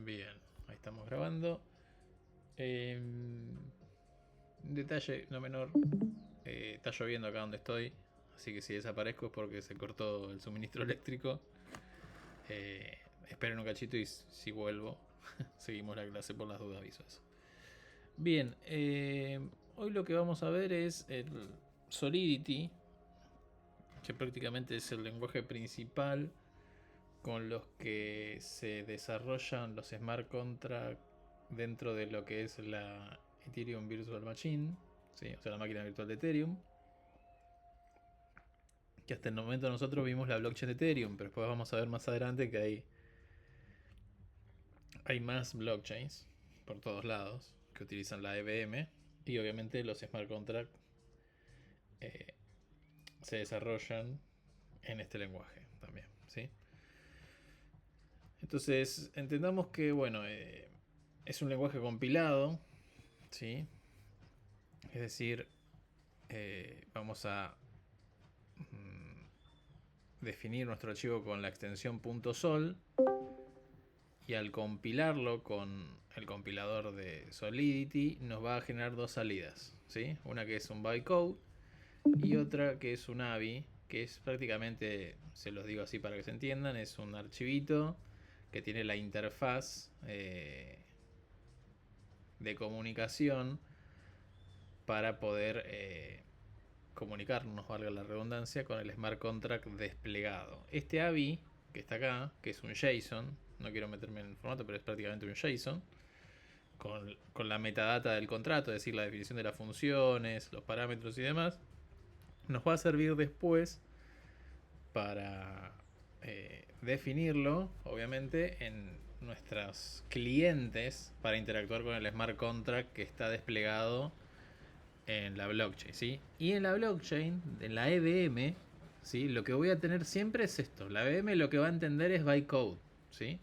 Bien, ahí estamos grabando. Detalle no menor, está lloviendo acá donde estoy, así que si desaparezco es porque se cortó el suministro eléctrico. Esperen un cachito y si vuelvo, seguimos la clase por las dudas, aviso eso. Bien, hoy lo que vamos a ver es el Solidity, que prácticamente es el lenguaje principal con los que se desarrollan los smart contracts dentro de lo que es la Ethereum Virtual Machine, ¿sí? O sea, la máquina virtual de Ethereum. Que hasta el momento nosotros vimos la blockchain de Ethereum, pero después vamos a ver más adelante que hay más blockchains por todos lados que utilizan la EVM y obviamente los smart contracts eh, se desarrollan en este lenguaje también, ¿sí? Entonces, entendamos que, bueno, es un lenguaje compilado, ¿sí? Es decir, vamos a definir nuestro archivo con la extensión .sol y al compilarlo con el compilador de Solidity nos va a generar dos salidas, ¿sí? Una que es un bytecode y otra que es un AVI, que es prácticamente, se los digo así para que se entiendan, es un archivito que tiene la interfaz de comunicación para poder comunicarnos, valga la redundancia, con el smart contract desplegado. Este AVI que está acá, que es un JSON, no quiero meterme en el formato, pero es prácticamente un JSON, con la metadata del contrato, es decir, la definición de las funciones, los parámetros y demás, nos va a servir después para definirlo, obviamente, en nuestros clientes para interactuar con el smart contract que está desplegado en la blockchain, ¿sí? Y en la blockchain, en la EVM, ¿sí? Lo que voy a tener siempre es esto. La EVM lo que va a entender es bytecode, ¿sí?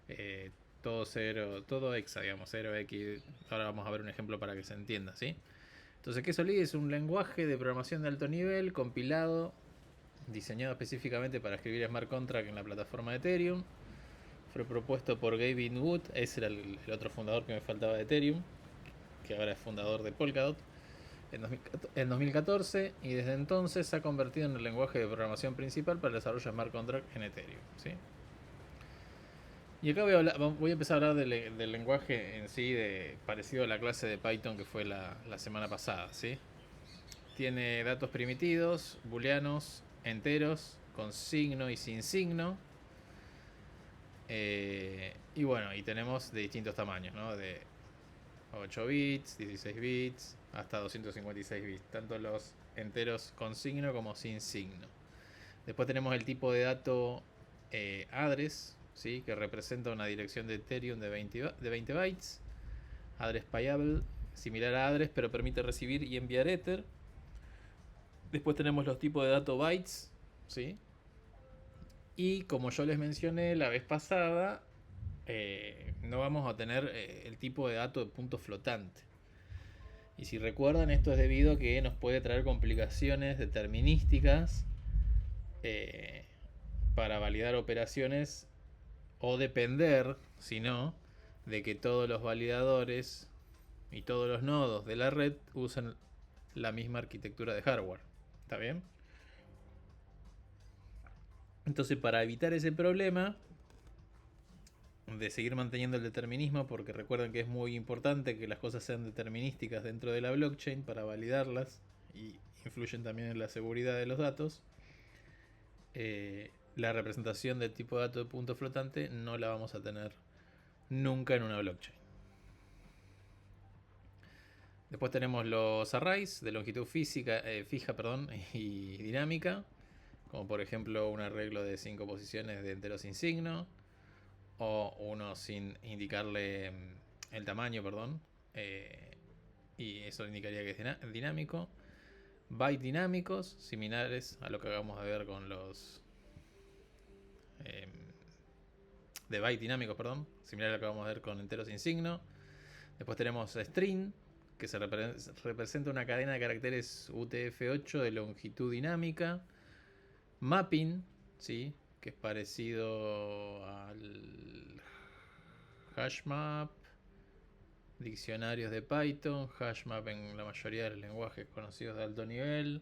Eh, todo cero, todo hexa, digamos, 0x. Ahora vamos a ver un ejemplo para que se entienda, ¿sí? Entonces, ¿qué Solid? Es un lenguaje de programación de alto nivel, compilado, diseñado específicamente para escribir smart contract en la plataforma de Ethereum. Fue propuesto por Gavin Wood, ese era el otro fundador que me faltaba de Ethereum, que ahora es fundador de Polkadot, en 2014, y desde entonces se ha convertido en el lenguaje de programación principal para el desarrollo de smart contract en Ethereum, ¿sí? Y acá voy a empezar a hablar del lenguaje en sí, parecido a la clase de Python que fue la semana pasada, ¿sí? Tiene datos primitivos, booleanos, enteros, con signo y sin signo. Y bueno, y tenemos de distintos tamaños, ¿no? De 8 bits, 16 bits, hasta 256 bits. Tanto los enteros con signo como sin signo. Después tenemos el tipo de dato address, ¿sí? Que representa una dirección de Ethereum de 20 bytes. Address payable, similar a address, pero permite recibir y enviar Ether. Después tenemos los tipos de dato bytes, ¿sí? Y como yo les mencioné la vez pasada, no vamos a tener el tipo de dato de punto flotante. Y si recuerdan, esto es debido a que nos puede traer complicaciones determinísticas eh, para validar operaciones o depender, si no, de que todos los validadores y todos los nodos de la red usen la misma arquitectura de hardware. ¿Está bien? Entonces, para evitar ese problema de seguir manteniendo el determinismo, porque recuerden que es muy importante que las cosas sean determinísticas dentro de la blockchain para validarlas y influyen también en la seguridad de los datos, la representación del tipo de dato de punto flotante no la vamos a tener nunca en una blockchain. Después tenemos los arrays de longitud fija y dinámica, como por ejemplo un arreglo de 5 posiciones de entero sin signo, o uno sin indicarle el tamaño, perdón, y eso indicaría que es dinámico. Byte dinámicos, similares a lo que acabamos de ver con los eh, de byte dinámicos, perdón, similar a lo que vamos a ver con enteros sin signo. Después tenemos string, que representa una cadena de caracteres UTF-8 de longitud dinámica. Mapping, ¿sí? Que es parecido al hashmap, diccionarios de Python, hashmap en la mayoría de los lenguajes conocidos de alto nivel,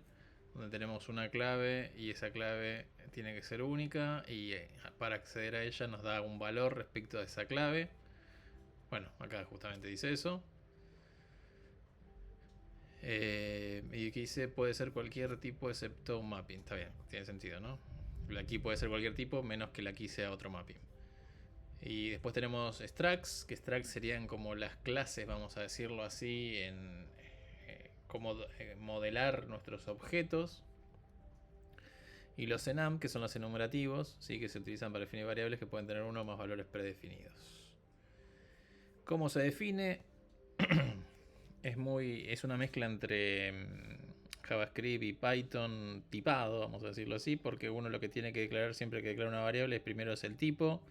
donde tenemos una clave y esa clave tiene que ser única y para acceder a ella nos da un valor respecto a esa clave. Bueno, acá justamente dice eso. Y aquí dice puede ser cualquier tipo excepto un mapping. Está bien, tiene sentido, ¿no? Aquí puede ser cualquier tipo menos que la aquí sea otro mapping. Y después tenemos structs, que structs serían como las clases, vamos a decirlo así, en cómo modelar nuestros objetos. Y los enum, que son los enumerativos, ¿sí? Que se utilizan para definir variables que pueden tener uno o más valores predefinidos. ¿Cómo se define? Es una mezcla entre JavaScript y Python tipado, vamos a decirlo así, porque uno lo que tiene que declarar siempre que declara una variable es primero es el tipo,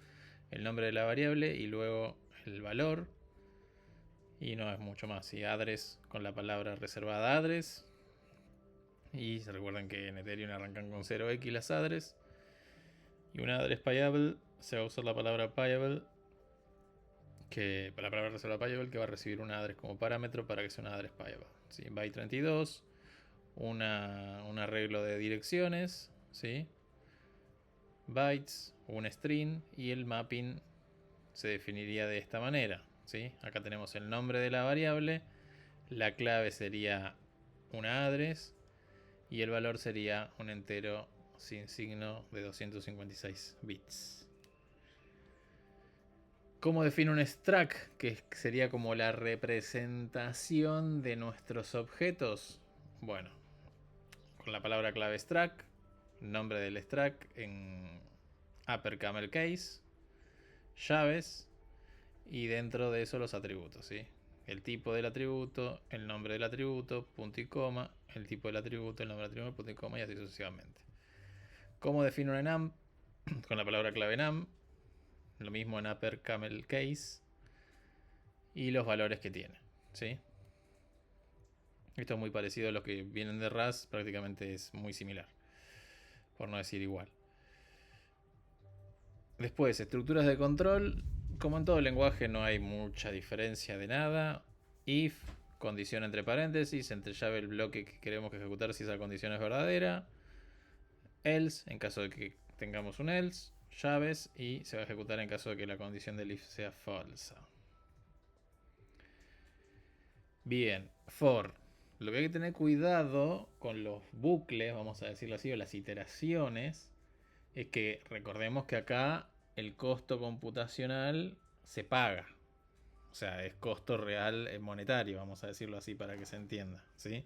el nombre de la variable y luego el valor. Y no es mucho más. Y address con la palabra reservada address. Y se recuerdan que en Ethereum arrancan con 0x las address. Y una address payable se va a usar la palabra payable, que para la palabra reserva payable, que va a recibir una address como parámetro para que sea una address payable. ¿Sí? Byte 32, un arreglo de direcciones, ¿sí? Bytes, un string y el mapping se definiría de esta manera, ¿sí? Acá tenemos el nombre de la variable, la clave sería una address y el valor sería un entero sin signo de 256 bits. ¿Cómo define un struct? Que sería como la representación de nuestros objetos. Bueno, con la palabra clave struct, nombre del struct en upper camel case, llaves y dentro de eso los atributos, ¿sí? El tipo del atributo, el nombre del atributo, punto y coma, el tipo del atributo, el nombre del atributo, punto y coma y así sucesivamente. ¿Cómo define un enum? Con la palabra clave enum, lo mismo en upper camel case y los valores que tiene, ¿sí? Esto es muy parecido a los que vienen de RAS, prácticamente es muy similar, por no decir igual. Después, estructuras de control. Como en todo lenguaje no hay mucha diferencia de nada. If, condición entre paréntesis, entre llave el bloque que queremos que ejecutar si esa condición es verdadera. Else, en caso de que tengamos un else. Llaves y se va a ejecutar en caso de que la condición del if sea falsa. Bien, for. Lo que hay que tener cuidado con los bucles, vamos a decirlo así, o las iteraciones, es que recordemos que acá el costo computacional se paga. O sea, es costo real monetario, vamos a decirlo así para que se entienda, ¿sí?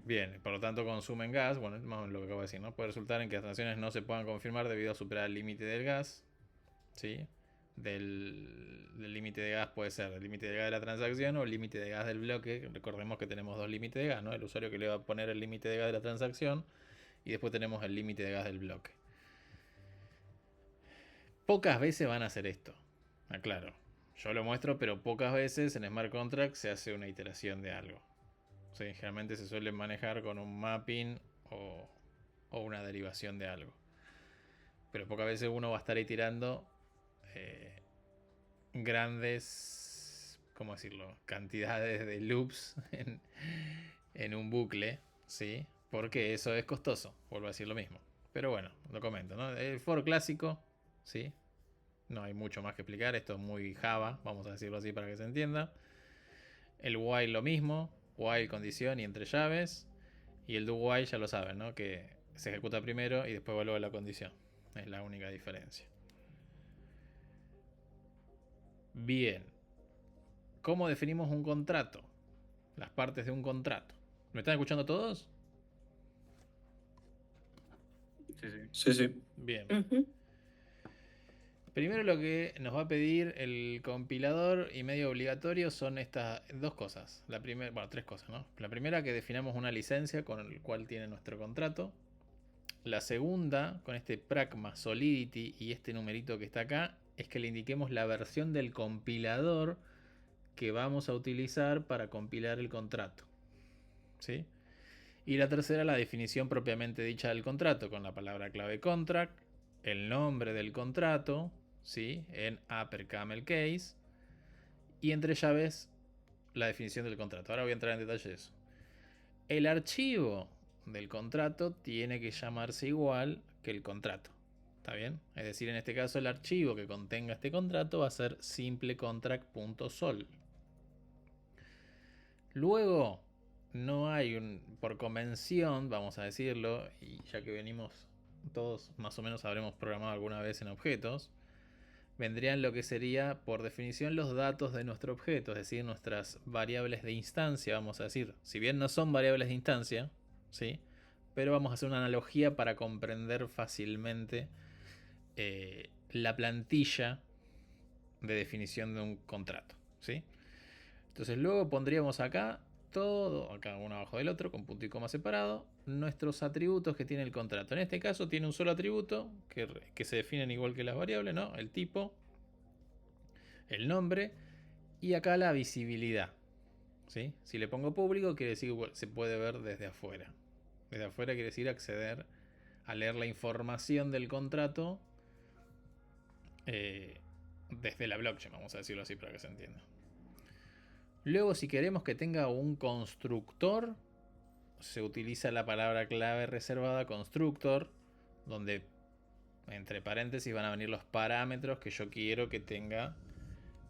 Bien, por lo tanto consumen gas, bueno, más o menos lo que acabo de decir, ¿no? Puede resultar en que las transacciones no se puedan confirmar debido a superar el límite del gas, ¿sí? Del límite de gas puede ser el límite de gas de la transacción o el límite de gas del bloque. Recordemos que tenemos dos límites de gas, ¿no? El usuario que le va a poner el límite de gas de la transacción y después tenemos el límite de gas del bloque. Pocas veces van a hacer esto, aclaro. Yo lo muestro, pero pocas veces en Smart Contract se hace una iteración de algo. O sea, generalmente se suele manejar con un mapping o una derivación de algo. Pero pocas veces uno va a estar iterando grandes, ¿cómo decirlo? Cantidades de loops en un bucle, ¿sí? Porque eso es costoso, vuelvo a decir lo mismo. Pero bueno, lo comento, ¿no? El for clásico, ¿sí? No hay mucho más que explicar, esto es muy Java, vamos a decirlo así para que se entienda. El while lo mismo, while condición y entre llaves. Y el do while ya lo saben, ¿no? Que se ejecuta primero y después vuelve a la condición. Es la única diferencia. Bien. ¿Cómo definimos un contrato? Las partes de un contrato. ¿Me están escuchando todos? Sí, sí. Bien. Primero lo que nos va a pedir el compilador y medio obligatorio son estas dos cosas. La primera, bueno, tres cosas, ¿no? La primera, que definamos una licencia con el cual tiene nuestro contrato. La segunda, con este pragma solidity y este numerito que está acá, es que le indiquemos la versión del compilador que vamos a utilizar para compilar el contrato, ¿sí? Y la tercera, la definición propiamente dicha del contrato, con la palabra clave contract, el nombre del contrato, ¿sí? En upper camel case. Y entre llaves, la definición del contrato. Ahora voy a entrar en detalle de eso. El archivo del contrato tiene que llamarse igual que el contrato. ¿Está bien? Es decir, en este caso el archivo que contenga este contrato va a ser simplecontract.sol. Luego, no hay por convención, vamos a decirlo, y ya que venimos todos más o menos habremos programado alguna vez en objetos, vendrían lo que sería por definición los datos de nuestro objeto, es decir, nuestras variables de instancia, vamos a decir, si bien no son variables de instancia, ¿sí? Pero vamos a hacer una analogía para comprender fácilmente la plantilla de definición de un contrato, ¿sí? Entonces luego pondríamos acá todo, acá uno abajo del otro, con punto y coma separado, nuestros atributos que tiene el contrato. En este caso tiene un solo atributo que se definen igual que las variables, ¿no? El tipo, el nombre y acá la visibilidad, ¿sí? Si le pongo público quiere decir que se puede ver desde afuera. Desde afuera quiere decir acceder a leer la información del contrato desde la blockchain, vamos a decirlo así para que se entienda. Luego, si queremos que tenga un constructor, se utiliza la palabra clave reservada constructor, donde entre paréntesis van a venir los parámetros que yo quiero que tenga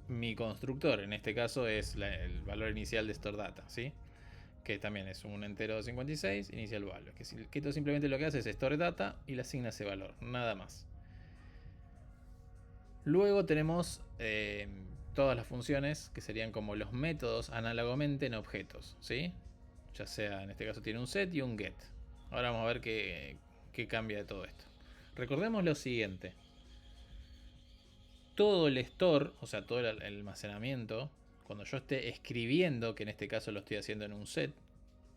mi constructor. En este caso es el valor inicial de store data, ¿sí? Que también es un entero de 56, inicial value. Que esto simplemente lo que hace es store data y le asigna ese valor, nada más. Luego tenemos todas las funciones que serían como los métodos análogamente en objetos, ¿sí? Ya sea, en este caso tiene un set y un get. Ahora vamos a ver qué cambia de todo esto. Recordemos lo siguiente. Todo el store, o sea, todo el almacenamiento, cuando yo esté escribiendo, que en este caso lo estoy haciendo en un set,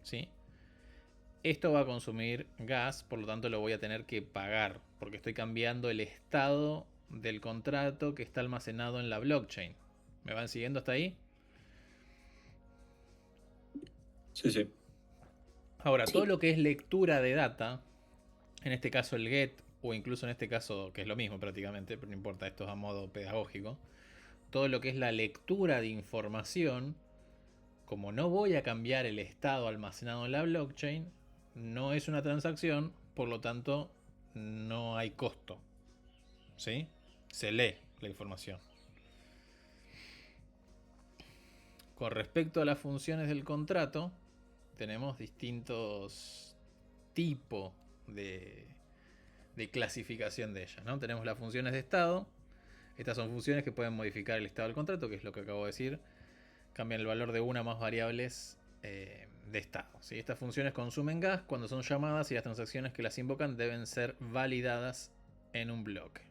¿sí? Esto va a consumir gas, por lo tanto lo voy a tener que pagar, porque estoy cambiando el estado del contrato que está almacenado en la blockchain. ¿Me van siguiendo hasta ahí? Sí, sí. Ahora, todo lo que es lectura de data, en este caso el get, o incluso en este caso, que es lo mismo prácticamente, pero no importa, esto es a modo pedagógico, todo lo que es la lectura de información, como no voy a cambiar el estado almacenado en la blockchain, no es una transacción, por lo tanto no hay costo, ¿sí? Se lee la información. Con respecto a las funciones del contrato, tenemos distintos tipos de clasificación de ellas, ¿no? Tenemos las funciones de estado. Estas son funciones que pueden modificar el estado del contrato, que es lo que acabo de decir. Cambian el valor de una o más variables de estado, ¿sí? Estas funciones consumen gas cuando son llamadas y las transacciones que las invocan deben ser validadas en un bloque.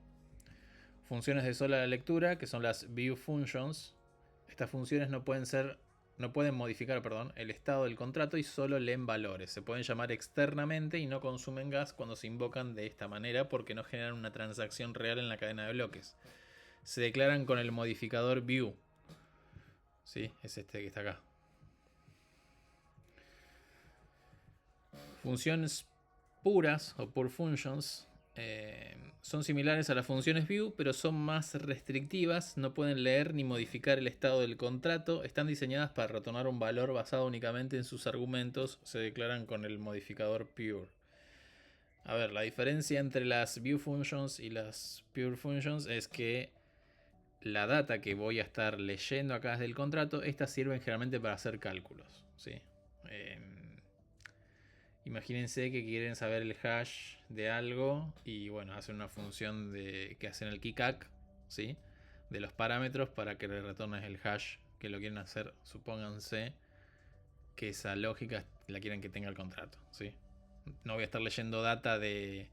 Funciones de sola lectura, que son las view functions. Estas funciones no pueden modificar, el estado del contrato y solo leen valores. Se pueden llamar externamente y no consumen gas cuando se invocan de esta manera porque no generan una transacción real en la cadena de bloques. Se declaran con el modificador view. ¿Sí? Es este que está acá. Funciones puras o pure functions son similares a las funciones view, pero son más restrictivas, no pueden leer ni modificar el estado del contrato, están diseñadas para retornar un valor basado únicamente en sus argumentos, se declaran con el modificador pure. A ver, la diferencia entre las view functions y las pure functions es que la data que voy a estar leyendo acá del contrato, estas sirven generalmente para hacer cálculos, ¿sí? Imagínense que quieren saber el hash de algo y bueno, hacen una función que hacen el keycack, ¿sí? De los parámetros para que le retornes el hash que lo quieren hacer. Supónganse que esa lógica la quieren que tenga el contrato, ¿sí? No voy a estar leyendo data de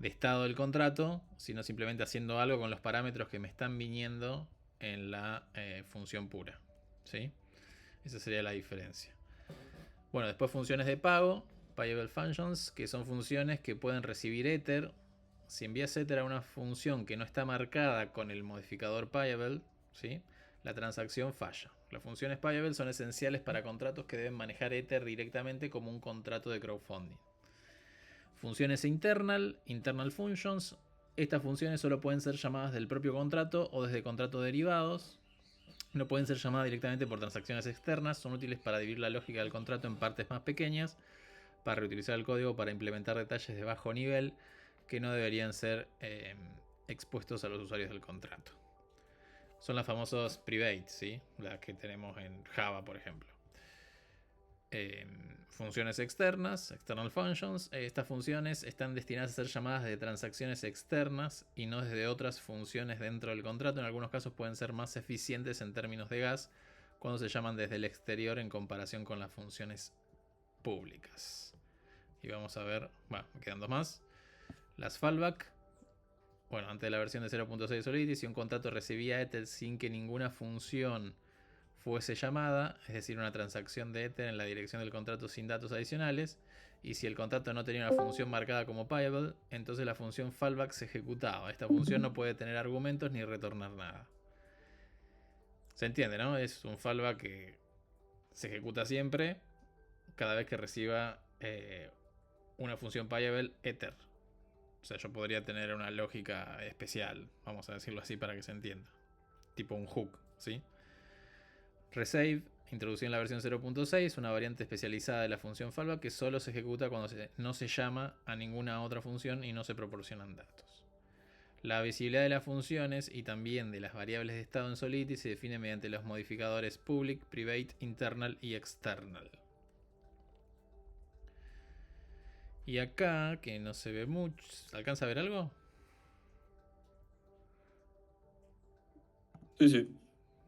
estado del contrato, sino simplemente haciendo algo con los parámetros que me están viniendo en la función pura, ¿sí? Esa sería la diferencia. Bueno, después funciones de pago, payable functions, que son funciones que pueden recibir Ether. Si envías Ether a una función que no está marcada con el modificador payable, ¿sí? La transacción falla. Las funciones payable son esenciales para contratos que deben manejar Ether directamente como un contrato de crowdfunding. Funciones internal functions, Estas funciones solo pueden ser llamadas del propio contrato o desde contratos derivados. No pueden ser llamadas directamente por transacciones externas. Son útiles para dividir la lógica del contrato en partes más pequeñas, para reutilizar el código, para implementar detalles de bajo nivel que no deberían ser expuestos a los usuarios del contrato. Son las famosas privates, ¿sí? Las que tenemos en Java, por ejemplo. Funciones externas, external functions. Estas funciones están destinadas a ser llamadas de transacciones externas y no desde otras funciones dentro del contrato. En algunos casos pueden ser más eficientes en términos de gas cuando se llaman desde el exterior en comparación con las funciones públicas. Y vamos a ver, bueno, me quedan dos más. Las fallback. Bueno, antes de la versión de 0.6 de Solidity, si un contrato recibía Ether sin que ninguna función fuese llamada, es decir, una transacción de Ether en la dirección del contrato sin datos adicionales, y si el contrato no tenía una función marcada como payable, entonces la función fallback se ejecutaba. Esta función no puede tener argumentos ni retornar nada. Se entiende, ¿no? Es un fallback que se ejecuta siempre cada vez que reciba una función payable Ether. O sea, yo podría tener una lógica especial, vamos a decirlo así para que se entienda. Tipo un hook, ¿sí? Resave, introducido en la versión 0.6, una variante especializada de la función fallback que solo se ejecuta cuando no se llama a ninguna otra función y no se proporcionan datos. La visibilidad de las funciones y también de las variables de estado en Solidity se define mediante los modificadores public, private, internal y external. Y acá, que no se ve mucho, ¿alcanza a ver algo? Sí, sí.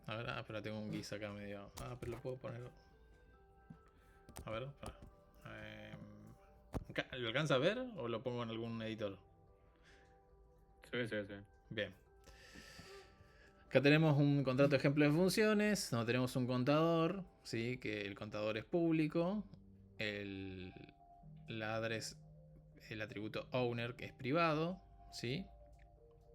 A ver, pero tengo un guis acá medio. Pero lo puedo poner. A ver, ¿lo alcanza a ver o lo pongo en algún editor? Sí, sí, sí. Bien. Acá tenemos un contrato ejemplo de funciones, donde tenemos un contador, ¿sí? Que el contador es público, la address, el atributo owner, que es privado, ¿sí?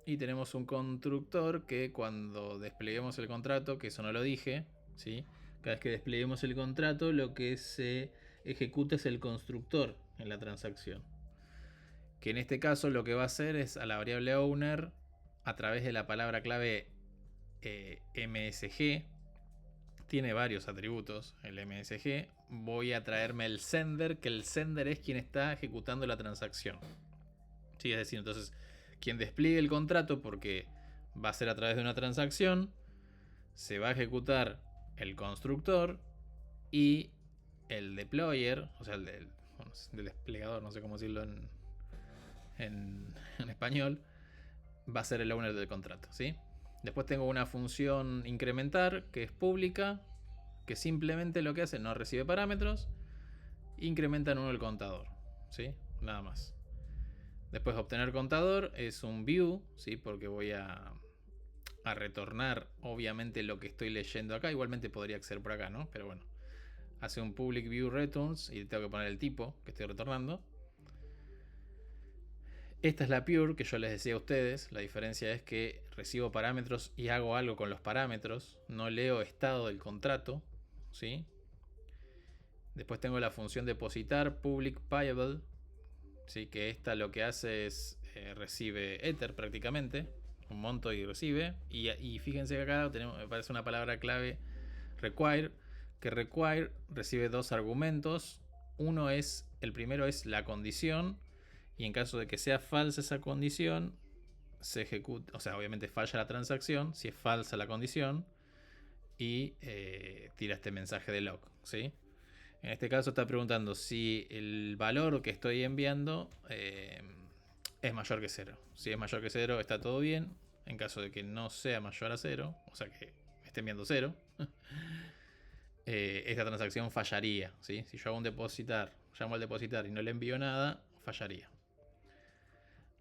Y tenemos un constructor que cuando despleguemos el contrato, que eso no lo dije, ¿sí? Cada vez que despleguemos el contrato, lo que se ejecuta es el constructor en la transacción. Que en este caso lo que va a hacer es a la variable owner, a través de la palabra clave MSG, tiene varios atributos el MSG, voy a traerme el sender, que el sender es quien está ejecutando la transacción. Sí, es decir, entonces quien despliegue el contrato, porque va a ser a través de una transacción, se va a ejecutar el constructor y el deployer, o sea, del desplegador, no sé cómo decirlo en español, va a ser el owner del contrato, ¿sí? Después tengo una función incrementar, que es pública, que simplemente lo que hace, no recibe parámetros, incrementa en uno el contador, ¿sí? Nada más. Después obtener contador es un view, ¿sí? Porque voy a retornar obviamente lo que estoy leyendo acá. Igualmente podría acceder por acá, ¿no? Pero bueno. Hace un public view returns y tengo que poner el tipo que estoy retornando. Esta es la pure que yo les decía a ustedes. La diferencia es que recibo parámetros y hago algo con los parámetros. No leo estado del contrato, ¿sí? Después tengo la función depositar public payable, ¿sí? Que esta lo que hace es recibe Ether prácticamente, un monto y recibe. Y fíjense que acá tenemos, me parece una palabra clave, require, que require recibe dos argumentos. Uno es, el primero es la condición, y en caso de que sea falsa esa condición, se ejecuta, o sea, obviamente falla la transacción si es falsa la condición, y tira este mensaje de log, ¿sí? En este caso está preguntando si el valor que estoy enviando es mayor que 0. Si es mayor que 0 está todo bien. En caso de que no sea mayor a 0, o sea que esté enviando 0, esta transacción fallaría, ¿sí? Si yo hago un depositar, llamo al depositar y no le envío nada, fallaría.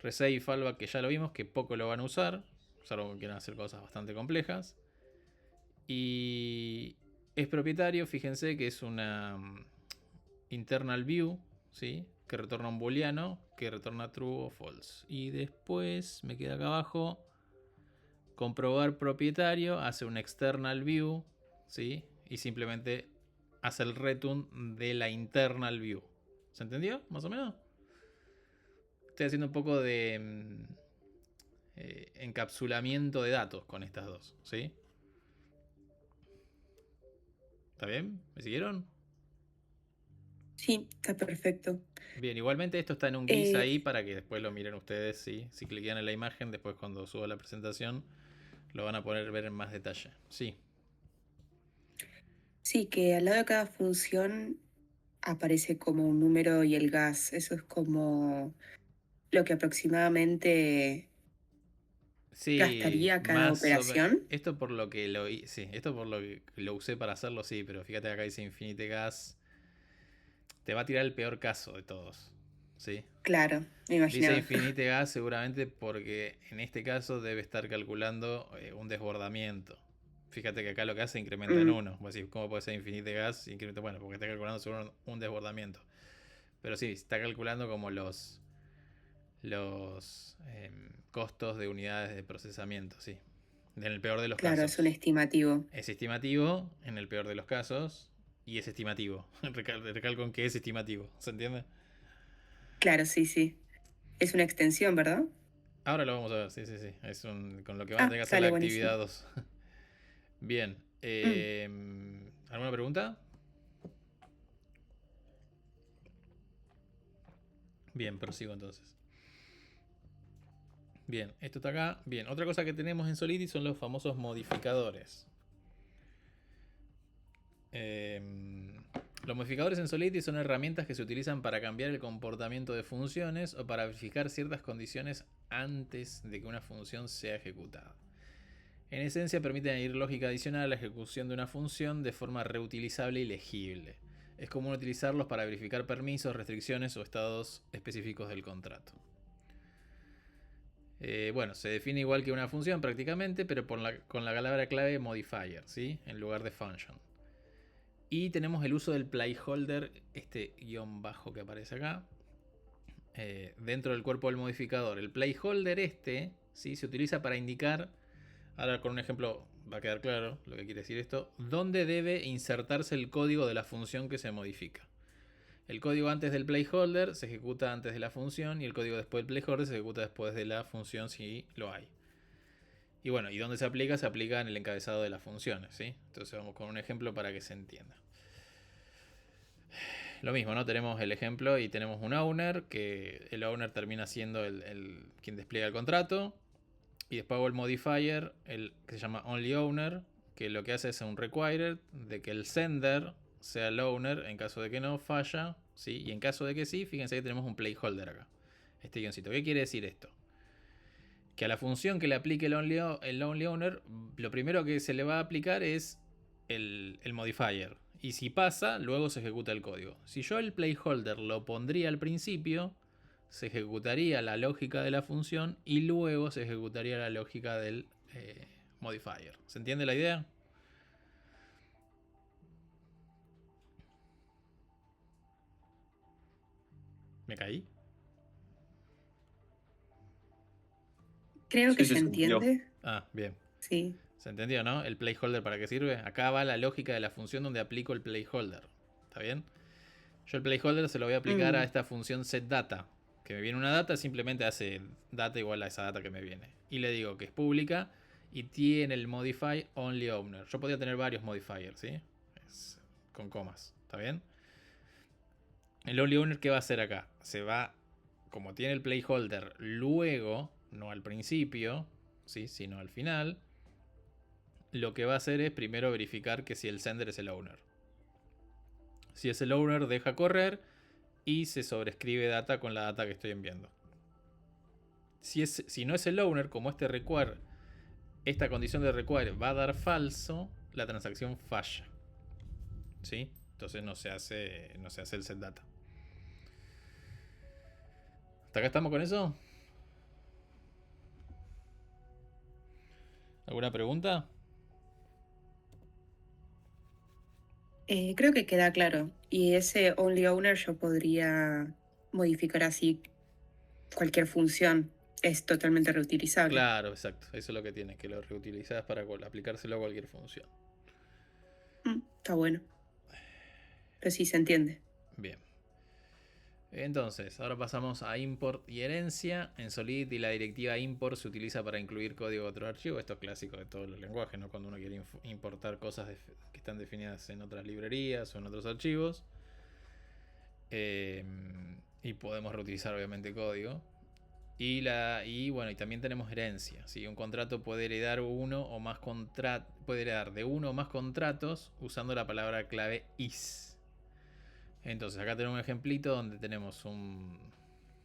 Resave y fallback, que ya lo vimos, que poco lo van a usar, salvo que quieran hacer cosas bastante complejas. Y es propietario, fíjense que es una internal view, ¿sí? Que retorna un booleano, que retorna true o false. Y después me queda acá abajo comprobar propietario, hace un external view, ¿sí? Y simplemente hace el return de la internal view. ¿Se entendió? Más o menos. Estoy haciendo un poco de encapsulamiento de datos con estas dos, ¿sí? ¿Está bien? ¿Me siguieron? Sí, está perfecto. Bien, igualmente esto está en un GIS ahí para que después lo miren ustedes, ¿sí? Si cliquean en la imagen, después cuando suba la presentación lo van a poder ver en más detalle. Sí. Sí, que al lado de cada función aparece como un número y el gas. Eso es como lo que aproximadamente Sí, gastaría cada más o menos. operación. Esto por lo que sí, esto por lo que lo usé para hacerlo, sí, pero fíjate que acá dice Infinite Gas. Te va a tirar el peor caso de todos. ¿Sí? Claro, me Dice imaginaba. Infinite Gas seguramente porque en este caso debe estar calculando un desbordamiento. Fíjate que acá lo que hace incrementa en Mm, 1. Vos decís, ¿cómo puede ser Infinite Gas? Incrementa, bueno, porque está calculando seguro un desbordamiento. Pero sí, está calculando como los costos de unidades de procesamiento, sí. En el peor de los claro, es un casos. estimativo. Es estimativo en el peor de los casos y es estimativo. Recalco en que es estimativo, ¿se entiende? Claro, sí, sí. Es una extensión, ¿verdad? Ahora lo vamos a ver, sí, sí, sí. Con lo que van a Ah, tener que hacer la sale buenísimo. actividad 2. Bien. Mm. ¿Alguna pregunta? Bien, prosigo entonces. Bien, esto está acá. Bien, otra cosa que tenemos en Solidity son los famosos modificadores. Los modificadores en Solidity son herramientas que se utilizan para cambiar el comportamiento de funciones o para verificar ciertas condiciones antes de que una función sea ejecutada. En esencia permiten añadir lógica adicional a la ejecución de una función de forma reutilizable y legible. Es común utilizarlos para verificar permisos, restricciones o estados específicos del contrato. Bueno, se define igual que una función prácticamente, pero con la palabra clave modifier, ¿sí? En lugar de function. Y tenemos el uso del placeholder, este guión bajo que aparece acá, dentro del cuerpo del modificador. El placeholder ¿sí? Se utiliza para indicar, ahora con un ejemplo va a quedar claro lo que quiere decir esto, dónde debe insertarse el código de la función que se modifica. El código antes del placeholder se ejecuta antes de la función y el código después del placeholder se ejecuta después de la función si lo hay. Y bueno, ¿y dónde se aplica? Se aplica en el encabezado de las funciones, ¿sí? Entonces vamos con un ejemplo para que se entienda. Lo mismo, ¿no? Tenemos el ejemplo y tenemos un owner, que el owner termina siendo quien despliega el contrato. Y después hago el modifier, que se llama onlyOwner, que lo que hace es un required de que el sender sea el owner en caso de que no falla, ¿sí? Y en caso de que sí, fíjense que tenemos un placeholder acá. Este guioncito. ¿Qué quiere decir esto? Que a la función que le aplique el onlyOwner, lo primero que se le va a aplicar es el modifier. Y si pasa, luego se ejecuta el código. Si yo el placeholder lo pondría al principio, se ejecutaría la lógica de la función y luego se ejecutaría la lógica del modifier. ¿Se entiende la idea? ¿Me caí? Creo que Sí, se sí, se entendió. entiende. Ah, bien. Sí. ¿Se entendió, no? El placeholder para qué sirve. Acá va la lógica de la función donde aplico el placeholder. ¿Está bien? Yo el placeholder se lo voy a aplicar a Mm, esta función setData. Que me viene una data, simplemente hace data igual a esa data que me viene. Y le digo que es pública y tiene el modify onlyOwner. Yo podría tener varios modifiers, ¿sí? Con comas, ¿está bien? El onlyOwner, ¿qué va a hacer acá? Se va, como tiene el placeholder luego, no al principio, ¿sí? Sino al final, lo que va a hacer es primero verificar que si el sender es el owner. Si es el owner, deja correr y se sobrescribe data con la data que estoy enviando. Si no es el owner, como esta condición de require va a dar falso, la transacción falla. ¿Sí? Entonces no se hace el set data. ¿Hasta acá estamos con eso? ¿Alguna pregunta? creo que queda claro. Y ese only owner yo podría modificar así cualquier función. Es totalmente reutilizable. Claro, exacto. Eso es lo que tienes, que lo reutilizás para aplicárselo a cualquier función. Está bueno. Pero sí se entiende. Bien. Entonces, ahora pasamos a import y herencia. En Solidity la directiva import se utiliza para incluir código de otro archivo. Esto es clásico de todos los lenguajes, ¿no? Cuando uno quiere importar cosas que están definidas en otras librerías o en otros archivos. Y podemos reutilizar obviamente código. Y bueno, y también tenemos herencia. ¿Sí? Un contrato puede heredar de uno o más contratos usando la palabra clave is. Entonces acá tenemos un ejemplito donde tenemos un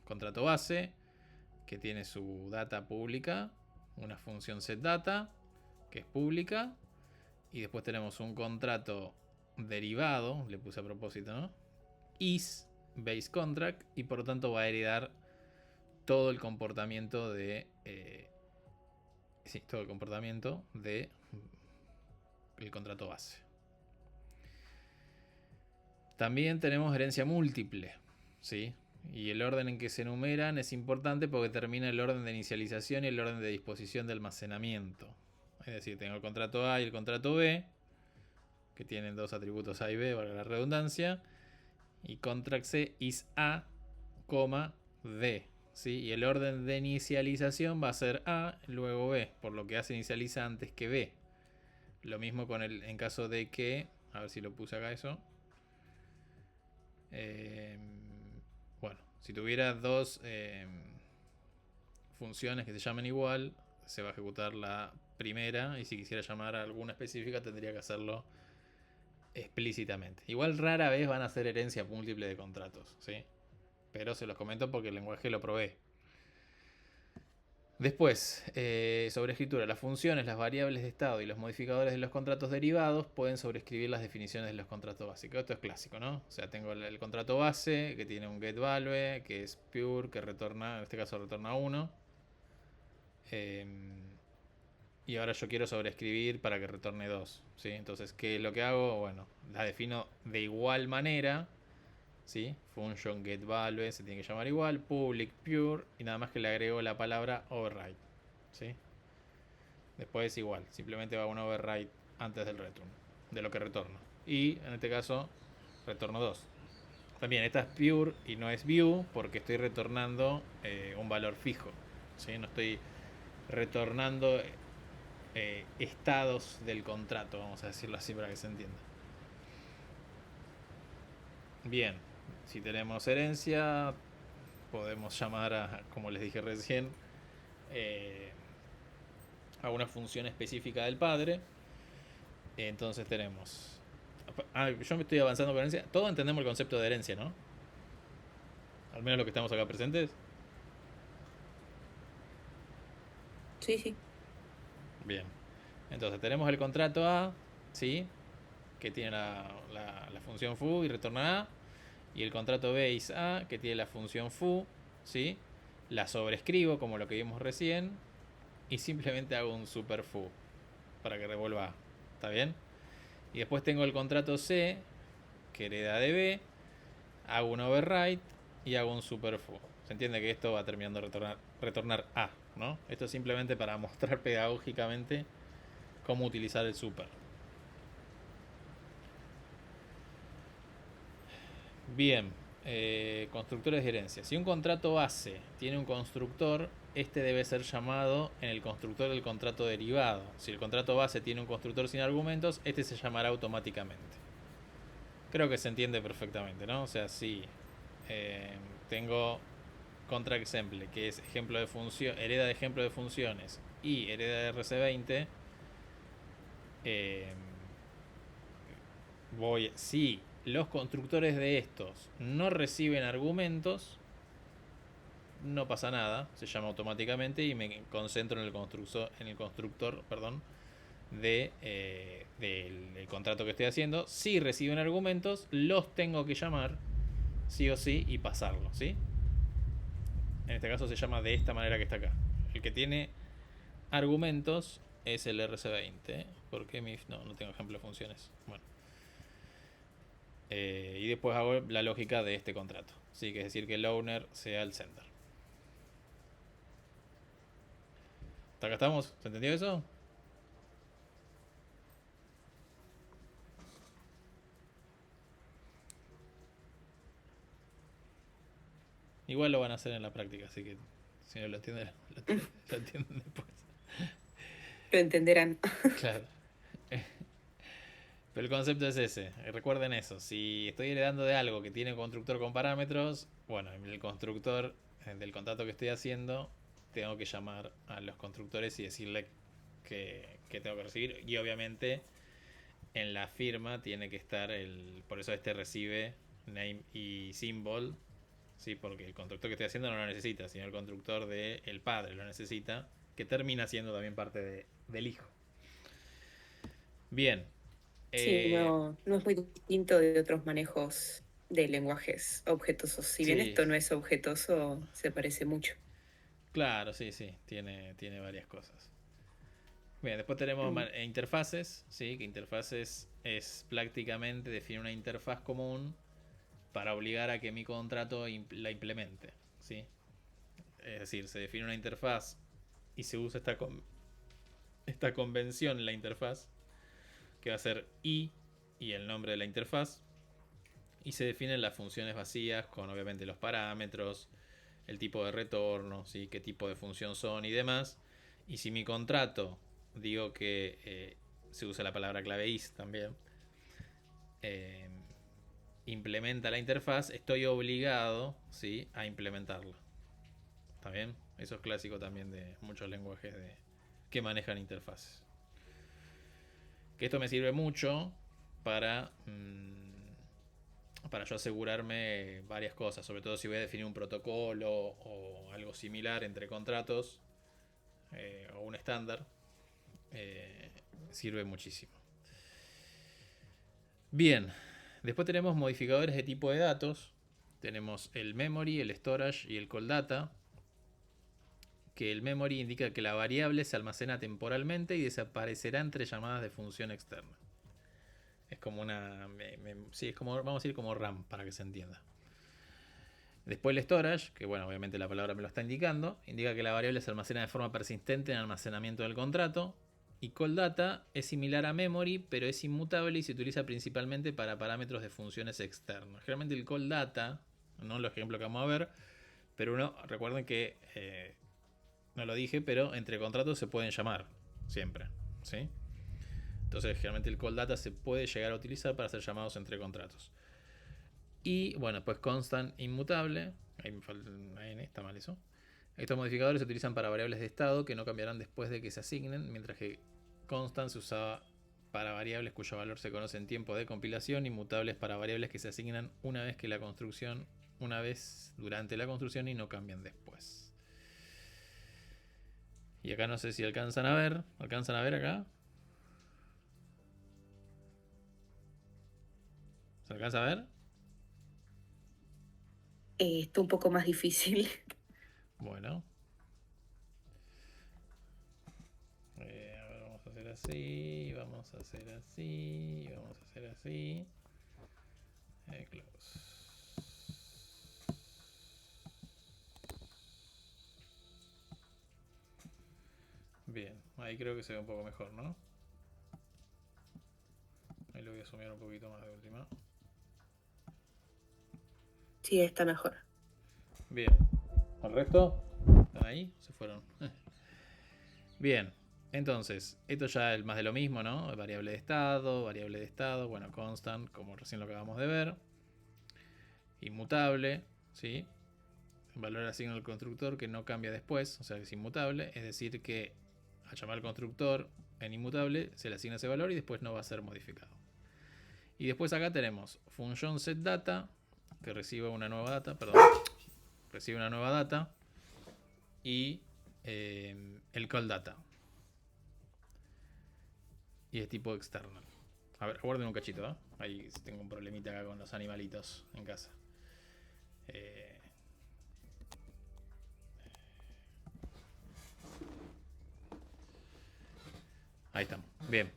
contrato base que tiene su data pública, una función setData que es pública, y después tenemos un contrato derivado, le puse a propósito, ¿no? Is base contract, y por lo tanto va a heredar todo el comportamiento de el contrato base. También tenemos herencia múltiple, ¿sí? Y el orden en que se enumeran es importante porque determina el orden de inicialización y el orden de disposición de almacenamiento. Es decir, tengo el contrato A y el contrato B, que tienen dos atributos A y B, valga la redundancia. Y contract C is A, D, ¿sí? Y el orden de inicialización va a ser A, luego B, por lo que A se inicializa antes que B. Lo mismo con en caso de que, a ver si lo puse acá eso. Bueno, si tuviera dos funciones que se llamen igual, se va a ejecutar la primera, y si quisiera llamar a alguna específica tendría que hacerlo explícitamente. Igual rara vez van a hacer herencia múltiple de contratos, ¿sí? Pero se los comento porque el lenguaje lo provee. Después, sobre escritura, las funciones, las variables de estado y los modificadores de los contratos derivados pueden sobreescribir las definiciones de los contratos básicos. Esto es clásico, ¿no? O sea, tengo el contrato base que tiene un getValue, que es pure, que retorna, en este caso retorna 1. Y ahora yo quiero sobreescribir para que retorne 2, ¿sí? Entonces, ¿qué es lo que hago? Bueno, la defino de igual manera, ¿sí? Function getValue se tiene que llamar igual, public pure, y nada más que le agrego la palabra override, ¿sí? Después igual, simplemente va un override antes del return, de lo que retorno. Y en este caso, retorno 2. También esta es pure y no es view porque estoy retornando un valor fijo, ¿sí? No estoy retornando estados del contrato, vamos a decirlo así para que se entienda. Bien, si tenemos herencia, podemos llamar a, como les dije recién, a una función específica del padre. Entonces tenemos... yo me estoy avanzando con herencia. Todos entendemos el concepto de herencia, ¿no? Al menos los que estamos acá presentes. Sí, sí. Bien. Entonces tenemos el contrato A, ¿sí? Que tiene la función foo y retorna A. Y el contrato B is A, que tiene la función foo, ¿sí? La sobrescribo como lo que vimos recién. Y simplemente hago un super foo para que revuelva A. ¿Está bien? Y después tengo el contrato C, que hereda de B. Hago un override y hago un super foo. Se entiende que esto va terminando de retornar A, ¿no? Esto es simplemente para mostrar pedagógicamente cómo utilizar el super. Bien, constructores de herencia. Si un contrato base tiene un constructor, este debe ser llamado en el constructor del contrato derivado. Si el contrato base tiene un constructor sin argumentos, este se llamará automáticamente. Creo que se entiende perfectamente, ¿no? O sea, si tengo contract example, que es ejemplo de función, hereda de ejemplo de funciones, y hereda de RC20, si los constructores de estos no reciben argumentos, no pasa nada, se llama automáticamente y me concentro en el constructor, del contrato que estoy haciendo. Si reciben argumentos, los tengo que llamar sí o sí y pasarlo, ¿sí? En este caso se llama de esta manera que está acá. El que tiene argumentos es el RC20. ¿Por qué no tengo ejemplo de funciones? Bueno. Y después hago la lógica de este contrato, ¿sí? Que es decir que el owner sea el sender. ¿Hasta acá estamos? ¿Se entendió eso? Igual lo van a hacer en la práctica, así que si no lo entienden, lo entienden después. Lo entenderán. Claro. Pero el concepto es ese. Recuerden eso. Si estoy heredando de algo que tiene constructor con parámetros, bueno, en el constructor del contrato que estoy haciendo, tengo que llamar a los constructores y decirle que tengo que recibir. Y obviamente en la firma tiene que estar el. Por eso este recibe name y symbol. Sí, porque el constructor que estoy haciendo no lo necesita, sino el constructor del padre lo necesita, que termina siendo también parte del hijo. Bien. Sí, no es muy distinto de otros manejos de lenguajes objetosos. Si bien Sí, esto no es objetoso, se parece mucho. claro, sí, sí, tiene varias cosas. Bien, después tenemos Mm. interfaces, ¿sí? Que interfaces es prácticamente definir una interfaz común para obligar a que mi contrato la implemente, ¿sí? Es decir, se define una interfaz y se usa esta convención en la interfaz, que va a ser y el nombre de la interfaz, y se definen las funciones vacías con obviamente los parámetros, el tipo de retorno, ¿sí? Qué tipo de función son y demás. Y si mi contrato, digo que se usa la palabra clave is también, eh, implementa la interfaz, estoy obligado, ¿sí? A implementarla. ¿Está bien? Eso es clásico también de muchos lenguajes que manejan interfaces. Que esto me sirve mucho para yo asegurarme varias cosas, sobre todo si voy a definir un protocolo o algo similar entre contratos o un estándar, sirve muchísimo. Bien, después tenemos modificadores de tipo de datos. Tenemos el memory, el storage y el call data. Que el memory indica que la variable se almacena temporalmente y desaparecerá entre llamadas de función externa. Es como una. Sí, es como. Vamos a decir como RAM para que se entienda. Después el storage, que bueno, obviamente la palabra me lo está indicando, indica que la variable se almacena de forma persistente en el almacenamiento del contrato. Y call data es similar a memory, pero es inmutable y se utiliza principalmente para parámetros de funciones externas. Generalmente el call data, no los ejemplos que vamos a ver, pero recuerden que, no lo dije, pero entre contratos se pueden llamar siempre, ¿sí? Entonces generalmente el call data se puede llegar a utilizar para hacer llamados entre contratos. Y bueno, pues constant inmutable. Ahí me falta una N, está mal eso. Estos modificadores se utilizan para variables de estado que no cambiarán después de que se asignen, mientras que constant se usaba para variables cuyo valor se conoce en tiempo de compilación, inmutables para variables que se asignan una vez durante la construcción y no cambian después. Y acá no sé si ¿alcanzan a ver acá? ¿Se alcanza a ver? Está un poco más difícil. Bueno. A ver, vamos a hacer así, vamos a hacer así, vamos a hacer así. Close. Bien, ahí creo que se ve un poco mejor, ¿no? Ahí lo voy a sumar un poquito más de última. Sí, está mejor. Bien. ¿El resto? ¿Están ahí? Se fueron. Bien. Entonces, esto ya es más de lo mismo, ¿no? Variable de estado, bueno, constant, como recién lo acabamos de ver. Inmutable, ¿sí? Valor asigno al constructor que no cambia después, o sea que es inmutable, es decir que al llamar al constructor en inmutable se le asigna ese valor y después no va a ser modificado. Y después acá tenemos función setData, que recibe una nueva data, y el callData. Y es tipo external. A ver, guarden un cachito, ¿eh? Ahí tengo un problemita acá con los animalitos en casa. Ahí estamos. Bien.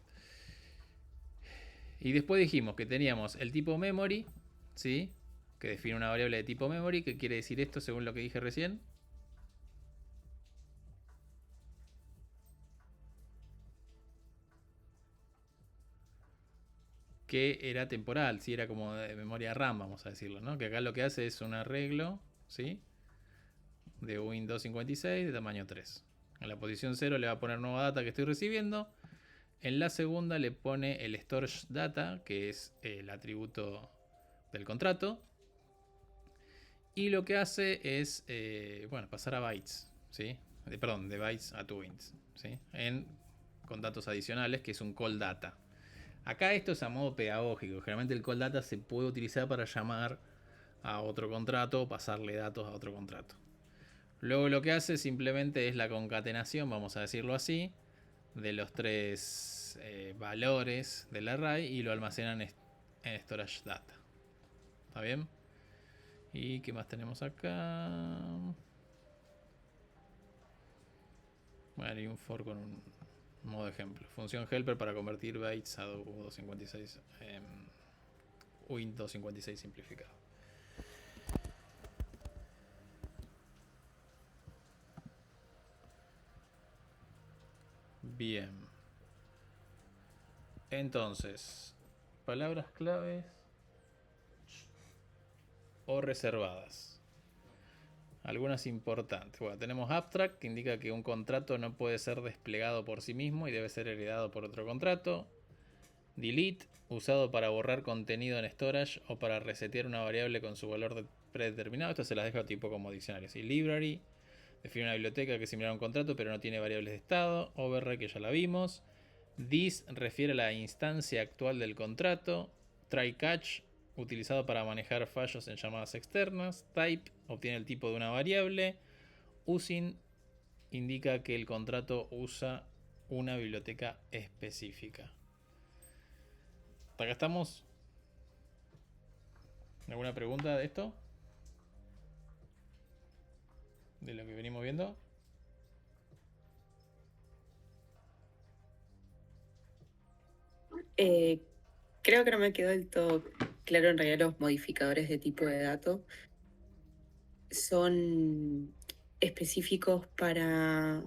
Y después dijimos que teníamos el tipo memory, ¿sí? Que define una variable de tipo memory. ¿Qué quiere decir esto según lo que dije recién? Que era temporal, ¿sí? Era como de memoria RAM, vamos a decirlo, ¿no? Que acá lo que hace es un arreglo, ¿sí? de Win256 de tamaño 3. En la posición 0 le va a poner nueva data que estoy recibiendo. En la segunda le pone el storage data, que es el atributo del contrato. Y lo que hace es pasar a bytes, ¿sí? De bytes a twins, ¿sí? Con datos adicionales, que es un call data. Acá esto es a modo pedagógico. Generalmente el call data se puede utilizar para llamar a otro contrato o pasarle datos a otro contrato. Luego lo que hace simplemente es la concatenación, vamos a decirlo así, de los tres valores del array y lo almacenan en storage data. ¿Está bien? ¿Y qué más tenemos acá? Bueno, y un for con un modo ejemplo. Función helper para convertir bytes a U256 Win256 simplificado. Bien. Entonces, palabras claves o reservadas. Algunas importantes. Bueno, tenemos abstract, que indica que un contrato no puede ser desplegado por sí mismo y debe ser heredado por otro contrato. Delete, usado para borrar contenido en storage o para resetear una variable con su valor predeterminado. Esto se las dejo tipo como diccionarios. Y library, define una biblioteca que es similar a un contrato pero no tiene variables de estado. Override, que ya la vimos. This refiere a la instancia actual del contrato. Try catch, utilizado para manejar fallos en llamadas externas. Type, obtiene el tipo de una variable. Using, indica que el contrato usa una biblioteca específica. ¿Hasta acá estamos? ¿Alguna pregunta de esto? ¿De lo que venimos viendo? Creo que no me quedó del todo claro en realidad los modificadores de tipo de dato. ¿Son específicos para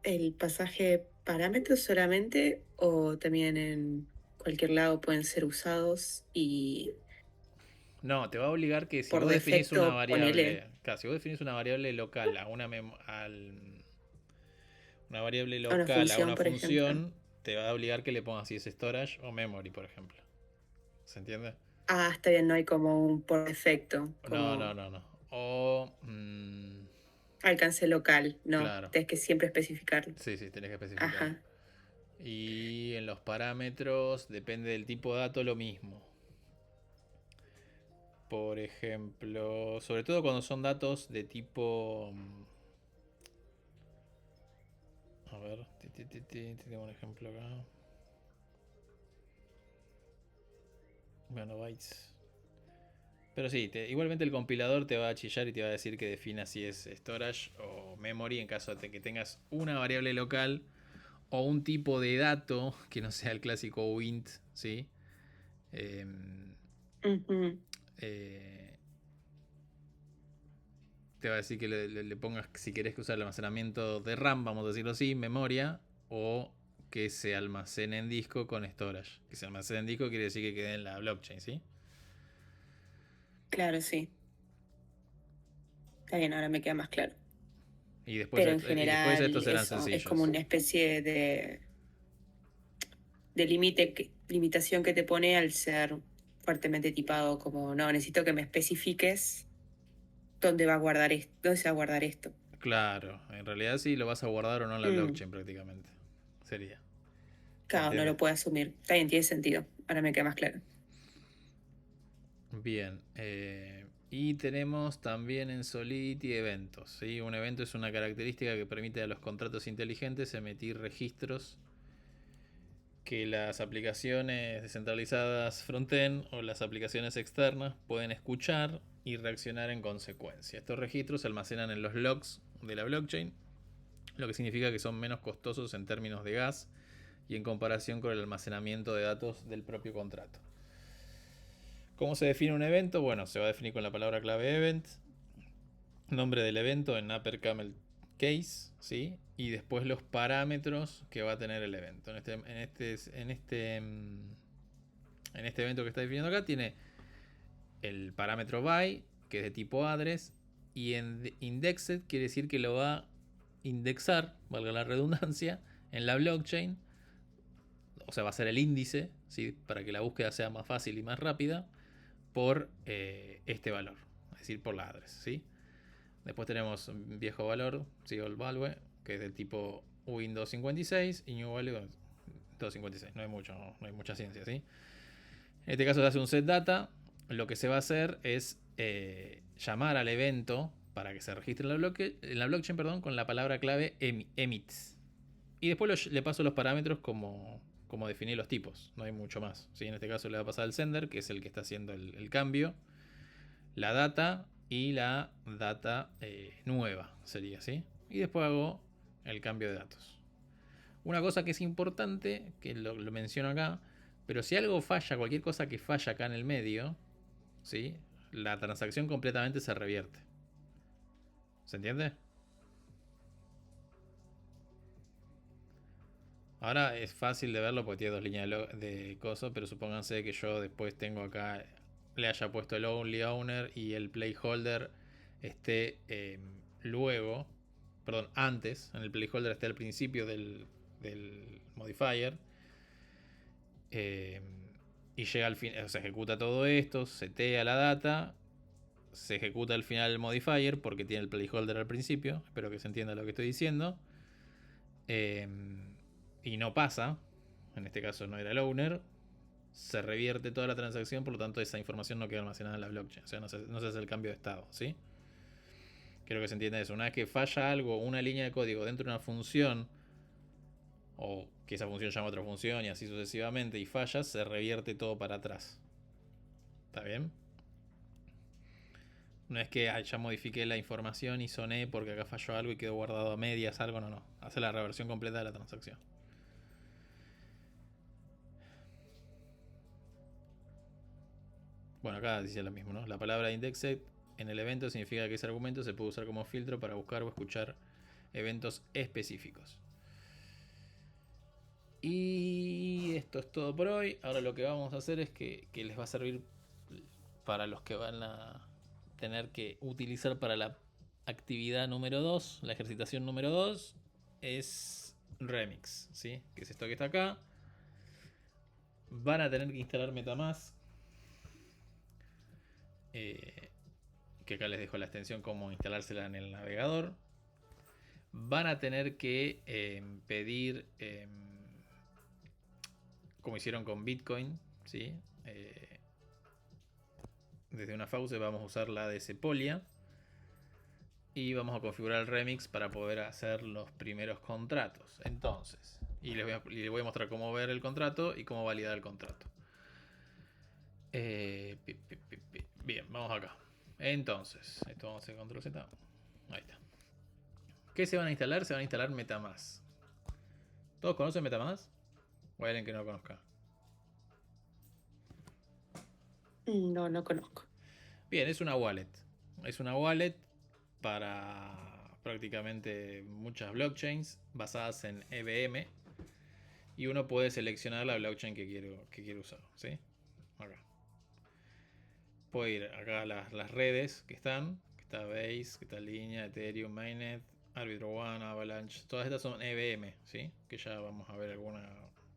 el pasaje de parámetros solamente o también en cualquier lado pueden ser usados y No, te va a obligar que si por vos definís una defecto ponele variable, claro, si vos definís una variable local a una variable a una local a función, una por ejemplo? función, te va a obligar que le pongas si es storage o memory, por ejemplo. ¿Se entiende? Ah, está bien, no hay como un por defecto, como No. O alcance local, no, claro. tienes que siempre especificarlo. Sí, tenés que especificarlo. Ajá. Y en los parámetros, depende del tipo de dato, lo mismo. Por ejemplo, sobre todo cuando son datos de tipo... A ver, tengo un ejemplo acá. Bueno, bytes. Pero sí, igualmente el compilador te va a chillar y te va a decir que defina si es storage o memory en caso de que tengas una variable local o un tipo de dato que no sea el clásico int, ¿sí? Ujú. Te va a decir que le pongas, si querés que usar el almacenamiento de RAM, vamos a decirlo así, memoria, o que se almacene en disco con storage. Que se almacene en disco quiere decir que quede en la blockchain, ¿sí? Claro, sí. Está bien, ahora me queda más claro. Y después, Pero en después estos general serán eso es como sencillos. una especie de límite, limitación que te pone al ser fuertemente tipado como, no, necesito que me especifiques dónde va a guardar esto, dónde se va a guardar esto. Claro, en realidad sí lo vas a guardar o no en la blockchain prácticamente. Sería. ¿Se Claro, no entiende? lo puede asumir. Está bien, tiene sentido. Ahora me queda más claro. Bien. Y tenemos también en Solidity eventos. ¿Sí? Un evento es una característica que permite a los contratos inteligentes emitir registros que las aplicaciones descentralizadas frontend o las aplicaciones externas pueden escuchar y reaccionar en consecuencia. Estos registros se almacenan en los logs de la blockchain, lo que significa que son menos costosos en términos de gas y en comparación con el almacenamiento de datos del propio contrato. ¿Cómo se define un evento? Bueno, se va a definir con la palabra clave event, nombre del evento en upper camel case, ¿sí? Y después los parámetros que va a tener el evento. En este evento que está definiendo acá tiene el parámetro by, que es de tipo address, Y en indexed quiere decir que lo va a indexar, valga la redundancia, en la blockchain. O sea, va a ser el índice, ¿sí? Para que la búsqueda sea más fácil y más rápida por este valor, es decir, por la address, ¿sí? Después tenemos un viejo valor, ¿sí? Old value, que es del tipo Windows 56 y New value 256. No hay mucha ciencia, ¿sí? En este caso se hace un set data. Lo que se va a hacer es llamar al evento para que se registre en la blockchain, perdón, con la palabra clave emits. Y después le paso los parámetros como definir los tipos. No hay mucho más, ¿sí? En este caso le va a pasar al sender, que es el que está haciendo el cambio, la data y la data nueva sería, ¿sí? Y después hago el cambio de datos. Una cosa que es importante, que lo menciono acá, pero si algo falla, cualquier cosa que falla acá en el medio, ¿sí? La transacción completamente se revierte. ¿Se entiende? Ahora es fácil de verlo porque tiene dos líneas de cosas, pero supónganse que yo después tengo acá, le haya puesto el only owner y el placeholder esté luego, perdón, antes, en el placeholder esté al principio del modifier. Y llega al fin, se ejecuta todo esto, setea la data, se ejecuta al final el modifier porque tiene el placeholder al principio. Espero que se entienda lo que estoy diciendo. Y no pasa, en este caso no era el owner, se revierte toda la transacción, por lo tanto esa información no queda almacenada en la blockchain, o sea, no se hace el cambio de estado, ¿sí? Quiero que se entienda eso. Una vez que falla algo, una línea de código dentro de una función, o que esa función llama a otra función y así sucesivamente, y falla, se revierte todo para atrás. ¿Está bien? No es que ya modifiqué la información y soné porque acá falló algo y quedó guardado a medias algo, no. Hace la reversión completa de la transacción. Bueno, acá dice lo mismo, ¿no? La palabra indexed en el evento significa que ese argumento se puede usar como filtro para buscar o escuchar eventos específicos. Y esto es todo por hoy. Ahora lo que vamos a hacer es que les va a servir para los que van a tener que utilizar para la actividad número 2, la ejercitación número 2, es Remix, ¿sí? Que es esto que está acá. Van a tener que instalar Metamask. Que acá les dejo la extensión como instalársela en el navegador. Van a tener que pedir, como hicieron con Bitcoin, ¿sí? Desde una faucet vamos a usar la de Sepolia y vamos a configurar el remix para poder hacer los primeros contratos. Entonces, y les voy a mostrar cómo ver el contrato y cómo validar el contrato. Bien, vamos acá. Entonces, esto vamos a hacer control Z. Ahí está. ¿Qué se van a instalar? Se van a instalar Metamask. ¿Todos conocen Metamask? ¿O hay alguien que no lo conozca? No, no conozco. Bien, es una wallet. Es una wallet para prácticamente muchas blockchains basadas en EVM. Y uno puede seleccionar la blockchain que quiero usar, ¿sí? Acá. Puedo ir acá a las redes que están. Que está Base, que está Línea, Ethereum, Mainnet, Arbitro One, Avalanche. Todas estas son EVM, ¿sí? Que ya vamos a ver algunas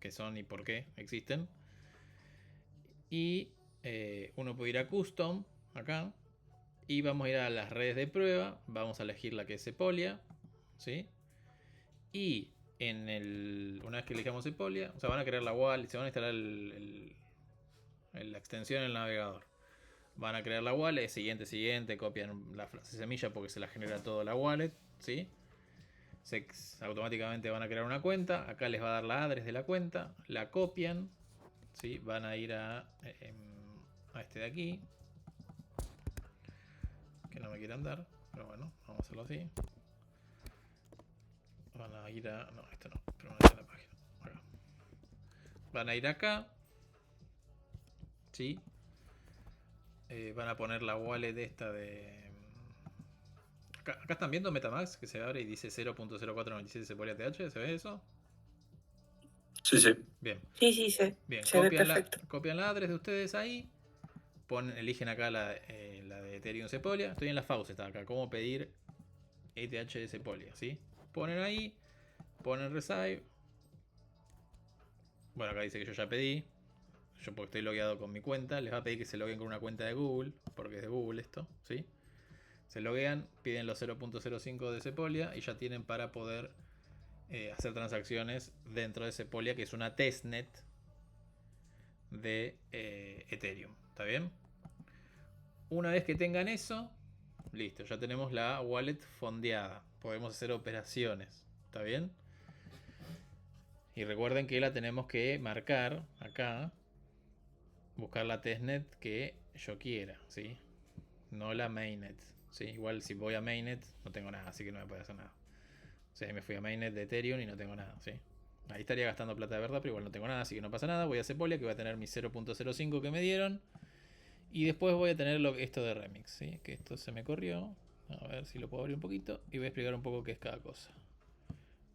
que son y por qué existen. Y uno puede ir a Custom, acá. Y vamos a ir a las redes de prueba. Vamos a elegir la que es Sepolia, ¿sí? Y una vez que elijamos Sepolia, o sea, van a crear la wallet, se van a instalar la extensión en el navegador. Van a crear la wallet, siguiente, copian la frase semilla porque se la genera toda la wallet, ¿sí? Automáticamente van a crear una cuenta. Acá les va a dar la address de la cuenta, la copian, ¿sí? Van a ir a este de aquí, que no me quiere andar, pero bueno, vamos a hacerlo así. Van a ir a... No, esto no, pero van a ir a la página. Acá. Van a ir acá, ¿sí? Van a poner la wallet esta de... Acá están viendo Metamask que se abre y dice 0.0497 Sepolia TH, ¿se ve eso? Sí, sí. Bien. Sí, sí, Bien, se ve perfecto. copian la address de ustedes ahí. eligen acá la de Ethereum Sepolia. Estoy en la FAUS, está acá. ¿Cómo pedir ETH de Sepolia? ¿Sí? Ponen ahí, ponen Receive. Bueno, acá dice que yo ya pedí. Yo porque estoy logueado con mi cuenta. Les va a pedir que se logueen con una cuenta de Google, porque es de Google esto, ¿sí? Se loguean, piden los 0.05 de Sepolia y ya tienen para poder hacer transacciones dentro de Sepolia, que es una testnet de Ethereum. ¿Está bien? Una vez que tengan eso, listo, ya tenemos la wallet fondeada. Podemos hacer operaciones. ¿Está bien? Y recuerden que la tenemos que marcar acá. Buscar la testnet que yo quiera, ¿sí? No la mainnet, ¿sí? Igual si voy a mainnet no tengo nada, así que no me puede hacer nada. O sea, me fui a mainnet de Ethereum y no tengo nada, ¿sí? Ahí estaría gastando plata de verdad, pero igual no tengo nada, así que no pasa nada. Voy a Sepolia, que va a tener mi 0.05 que me dieron. Y después voy a tener esto de Remix, ¿sí? Que esto se me corrió. A ver si lo puedo abrir un poquito. Y voy a explicar un poco qué es cada cosa.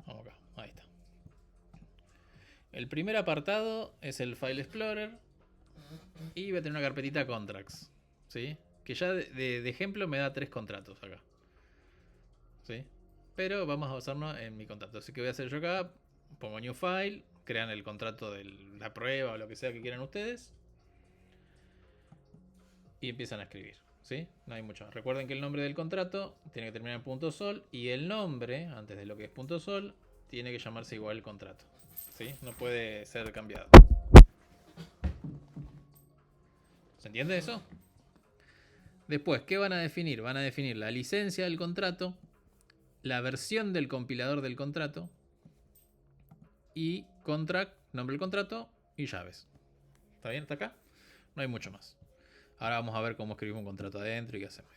Vamos acá, ahí está. El primer apartado es el File Explorer. Y voy a tener una carpetita Contracts, ¿sí? Que ya de ejemplo me da 3 contratos acá, ¿sí? Pero vamos a basarnos en mi contrato. Así que voy a hacer yo acá, pongo New File, crean el contrato de la prueba o lo que sea que quieran ustedes. Y empiezan a escribir, ¿sí? No hay mucho. Recuerden que el nombre del contrato tiene que terminar en .sol y el nombre, antes de lo que es .sol, tiene que llamarse igual el contrato, ¿sí? No puede ser cambiado. ¿Se entiende eso? Después, ¿qué van a definir? Van a definir la licencia del contrato, la versión del compilador del contrato y contract, nombre del contrato y llaves. ¿Está bien hasta acá? No hay mucho más. Ahora vamos a ver cómo escribimos un contrato adentro y qué hacemos.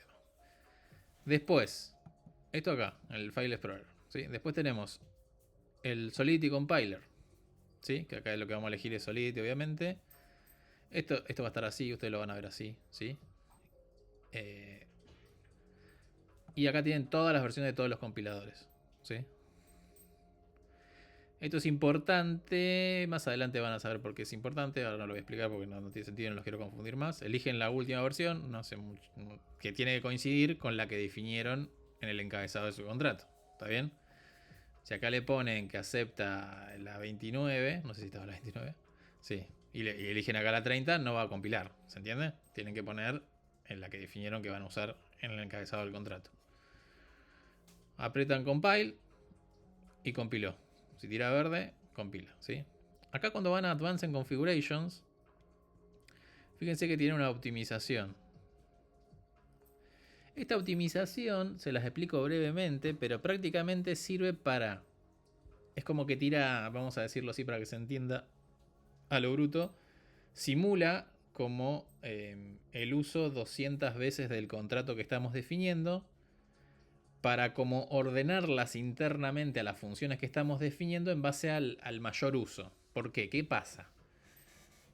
Después, esto acá, el File Explorer, ¿sí? Después tenemos el Solidity Compiler, ¿sí? Que acá lo que vamos a elegir es Solidity, obviamente. Esto va a estar así, ustedes lo van a ver así, ¿sí? Y acá tienen todas las versiones de todos los compiladores, ¿sí? Esto es importante, más adelante van a saber por qué es importante, ahora no lo voy a explicar porque no tiene sentido, no los quiero confundir más. Eligen la última versión, no sé mucho, que tiene que coincidir con la que definieron en el encabezado de su contrato, ¿está bien? Si acá le ponen que acepta la 29, no sé si estaba la 29, sí, y eligen acá la 30, no va a compilar, ¿se entiende? Tienen que poner en la que definieron que van a usar en el encabezado del contrato. Aprietan compile y compiló. Si tira verde, compila, ¿sí? Acá cuando van a Advanced Configurations, fíjense que tiene una optimización. Esta optimización se las explico brevemente, pero prácticamente sirve para... Es como que tira, vamos a decirlo así para que se entienda a lo bruto, simula como el uso 200 veces del contrato que estamos definiendo para como ordenarlas internamente a las funciones que estamos definiendo en base al mayor uso. ¿Por qué? ¿Qué pasa?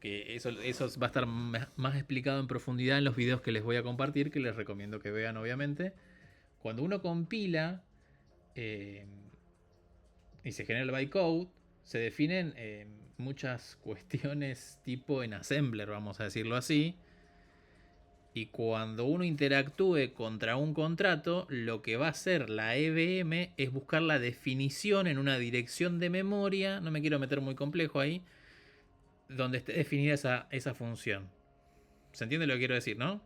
Que eso va a estar más explicado en profundidad en los videos que les voy a compartir, que les recomiendo que vean obviamente. Cuando uno compila y se genera el bytecode, se definen muchas cuestiones tipo en assembler, vamos a decirlo así. Y cuando uno interactúe contra un contrato, lo que va a hacer la EVM es buscar la definición en una dirección de memoria, no me quiero meter muy complejo ahí, donde esté definida esa función. ¿Se entiende lo que quiero decir, no?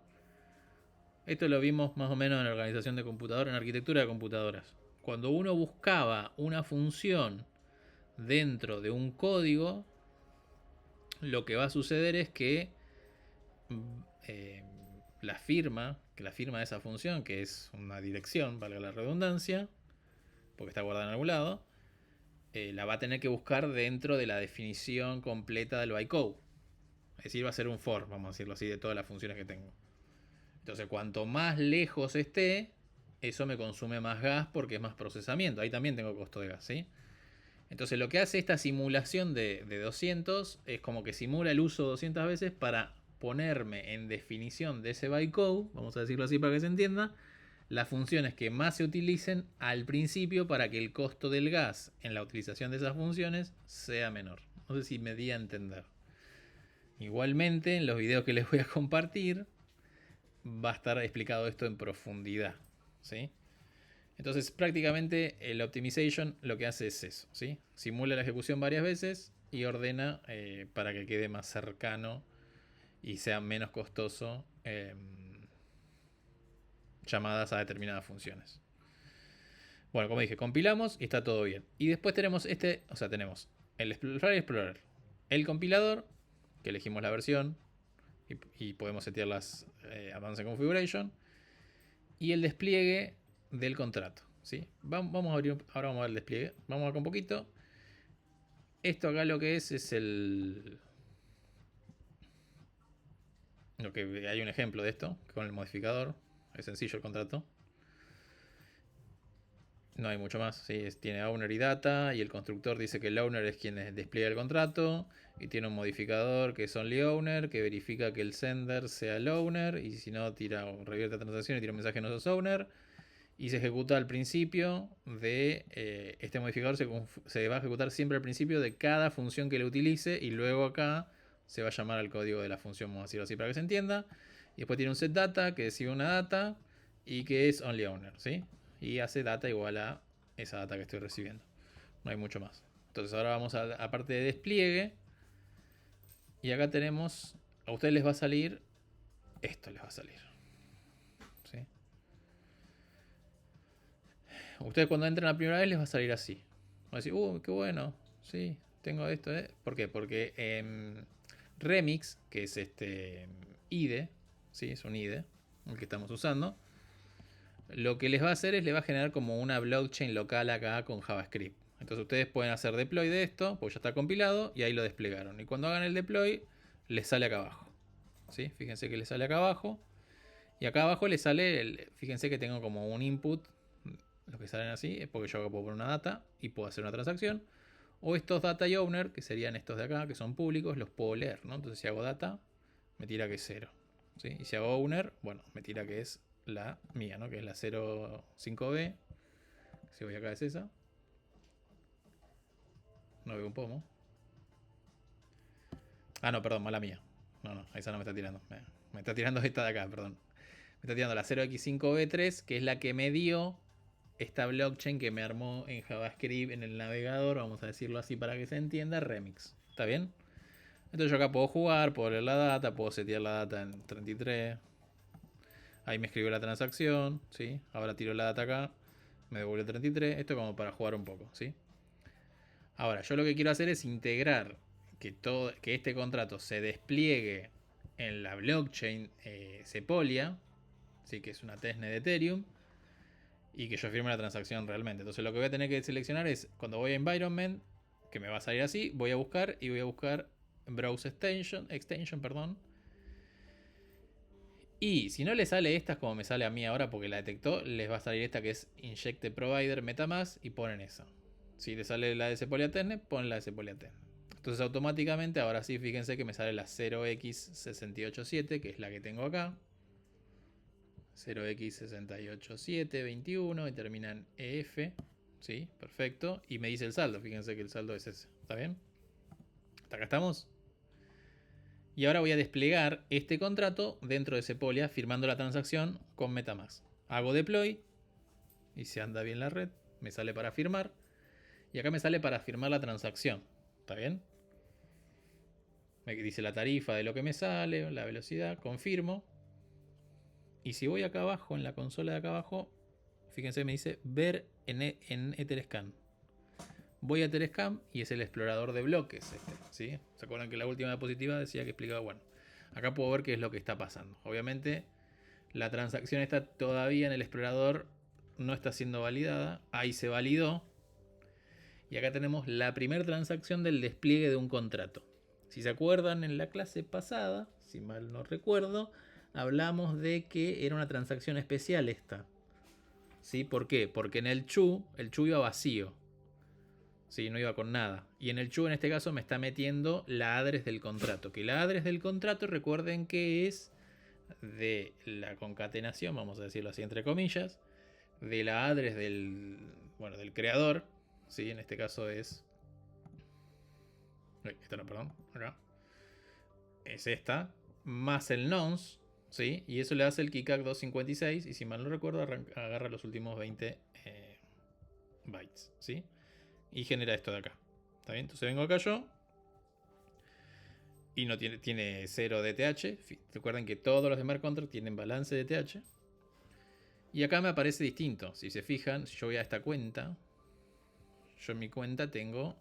Esto lo vimos más o menos en la organización de computadoras, en arquitectura de computadoras. Cuando uno buscaba una función dentro de un código, lo que va a suceder es que la firma de esa función, que es una dirección, valga la redundancia, porque está guardada en algún lado, la va a tener que buscar dentro de la definición completa del bytecode. Es decir, va a ser un for, vamos a decirlo así, de todas las funciones que tengo. Entonces, cuanto más lejos esté, eso me consume más gas porque es más procesamiento. Ahí también tengo costo de gas, ¿sí? Entonces, lo que hace esta simulación de 200 es como que simula el uso 200 veces para ponerme en definición de ese bytecode, vamos a decirlo así para que se entienda, las funciones que más se utilicen al principio para que el costo del gas en la utilización de esas funciones sea menor. No sé si me di a entender. Igualmente, en los videos que les voy a compartir, va a estar explicado esto en profundidad, ¿sí? Entonces, prácticamente el optimization lo que hace es eso, ¿sí? Simula la ejecución varias veces y ordena para que quede más cercano y sea menos costoso llamadas a determinadas funciones. Bueno, como dije, compilamos y está todo bien. Y después tenemos tenemos el Explorer, el compilador, que elegimos la versión y podemos setear las Advanced Configuration, y el despliegue del contrato, ¿sí? Vamos a abrir, ahora vamos a ver el despliegue. Vamos acá un poquito. Esto acá lo que es el... Lo que hay un ejemplo de esto con el modificador. Es sencillo el contrato. No hay mucho más, ¿sí? Tiene owner y data, y el constructor dice que el owner es quien despliega el contrato, y tiene un modificador que es only owner, que verifica que el sender sea el owner, y si no, revierte la transacción y tira un mensaje no sos owner, y se ejecuta al principio de este modificador, se va a ejecutar siempre al principio de cada función que le utilice, y luego acá se va a llamar al código de la función, vamos a decirlo así para que se entienda, y después tiene un set data que recibe una data y que es only owner, ¿sí? Y hace data igual a esa data que estoy recibiendo. No hay mucho más. Entonces ahora vamos a la parte de despliegue. Y acá tenemos, a ustedes les va a salir, esto les va a salir, ¿sí? Ustedes cuando entren la primera vez les va a salir así. Van a decir, qué bueno, sí, tengo esto. ¿Por qué? Porque Remix, que es este IDE, ¿sí? Es un IDE, el que estamos usando. Lo que les va a hacer es, le va a generar como una blockchain local acá con JavaScript. Entonces ustedes pueden hacer deploy de esto, porque ya está compilado, y ahí lo desplegaron. Y cuando hagan el deploy, les sale acá abajo, ¿sí? Fíjense que les sale acá abajo. Y acá abajo les sale, fíjense que tengo como un input. Los que salen así es porque yo acá puedo poner una data y puedo hacer una transacción. O estos data y owner, que serían estos de acá, que son públicos, los puedo leer, ¿no? Entonces si hago data, me tira que es 0, ¿sí? Y si hago owner, bueno, me tira que es la mía, ¿no? Que es la 05B. Si voy acá es esa. No veo un pomo. Ah, no, perdón, mala mía. No, esa no me está tirando. Me está tirando esta de acá, perdón. Me está tirando la 0x5b3, que es la que me dio esta blockchain que me armó en JavaScript en el navegador, vamos a decirlo así para que se entienda, Remix. ¿Está bien? Entonces yo acá puedo jugar, puedo leer la data, puedo setear la data en 33. Ahí me escribió la transacción, ¿sí? Ahora tiro la data acá, me devuelve 33. Esto como para jugar un poco, ¿sí? Ahora, yo lo que quiero hacer es integrar que este contrato se despliegue en la blockchain Sepolia, ¿sí? Que es una testnet de Ethereum, y que yo firme la transacción realmente. Entonces lo que voy a tener que seleccionar es, cuando voy a Environment, que me va a salir así, voy a buscar Browse Extension, perdón. Y si no le sale estas como me sale a mí ahora porque la detectó, les va a salir esta que es Inject Provider MetaMask y ponen esa. Si le sale la de Sepolia Testnet, ponen la de Sepolia Testnet. Entonces automáticamente, ahora sí, fíjense que me sale la 0x687, que es la que tengo acá. 0x68721 y termina en EF. ¿Sí? Perfecto. Y me dice el saldo. Fíjense que el saldo es ese. ¿Está bien? ¿Hasta acá estamos? Y ahora voy a desplegar este contrato dentro de Sepolia firmando la transacción con MetaMask. Hago deploy y se anda bien la red. Me sale para firmar. Y acá me sale para firmar la transacción. ¿Está bien? Me dice la tarifa de lo que me sale, la velocidad. Confirmo. Y si voy acá abajo, en la consola de acá abajo, fíjense, me dice ver en Etherscan. Voy a Etherscan y es el explorador de bloques. ¿Sí? ¿Se acuerdan que la última diapositiva decía que explicaba? Bueno, acá puedo ver qué es lo que está pasando. Obviamente, la transacción está todavía en el explorador, no está siendo validada. Ahí se validó. Y acá tenemos la primera transacción del despliegue de un contrato. Si se acuerdan, en la clase pasada, si mal no recuerdo, hablamos de que era una transacción especial esta. ¿Sí? ¿Por qué? Porque en el chu iba vacío. ¿Sí? No iba con nada. Y en el chu en este caso me está metiendo la address del contrato. Que la address del contrato, recuerden que es de la concatenación, vamos a decirlo así entre comillas, de la address del creador. ¿Sí? En este caso es... Esto no, perdón. Acá. es esta, más el nonce, ¿sí? Y eso le hace el keycack 256 y si mal no recuerdo agarra los últimos 20 bytes, ¿sí? Y genera esto de acá. ¿Está bien? Entonces vengo acá yo y no tiene 0 DTH. Recuerden que todos los smart contracts tienen balance de DTH. Y acá me aparece distinto. Si se fijan, si yo voy a esta cuenta, yo en mi cuenta tengo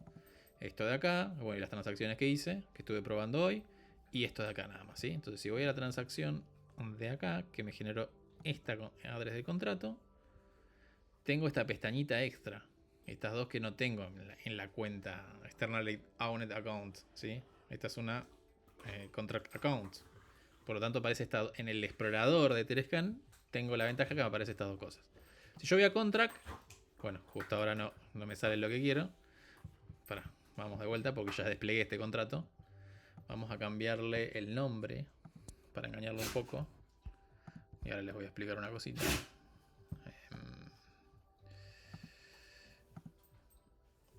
esto de acá, bueno, y las transacciones que hice, que estuve probando hoy, y esto de acá nada más, ¿sí? Entonces si voy a la transacción de acá, que me generó esta adres de contrato, tengo esta pestañita extra. Estas dos que no tengo en la cuenta externally owned account, ¿sí? Esta es una contract account. Por lo tanto aparece en el explorador de Etherscan. Tengo la ventaja que me aparecen estas dos cosas. Si yo voy a contract, bueno, justo ahora no me sale lo que quiero. Vamos de vuelta porque ya desplegué este contrato. Vamos a cambiarle el nombre para engañarlo un poco. Y ahora les voy a explicar una cosita.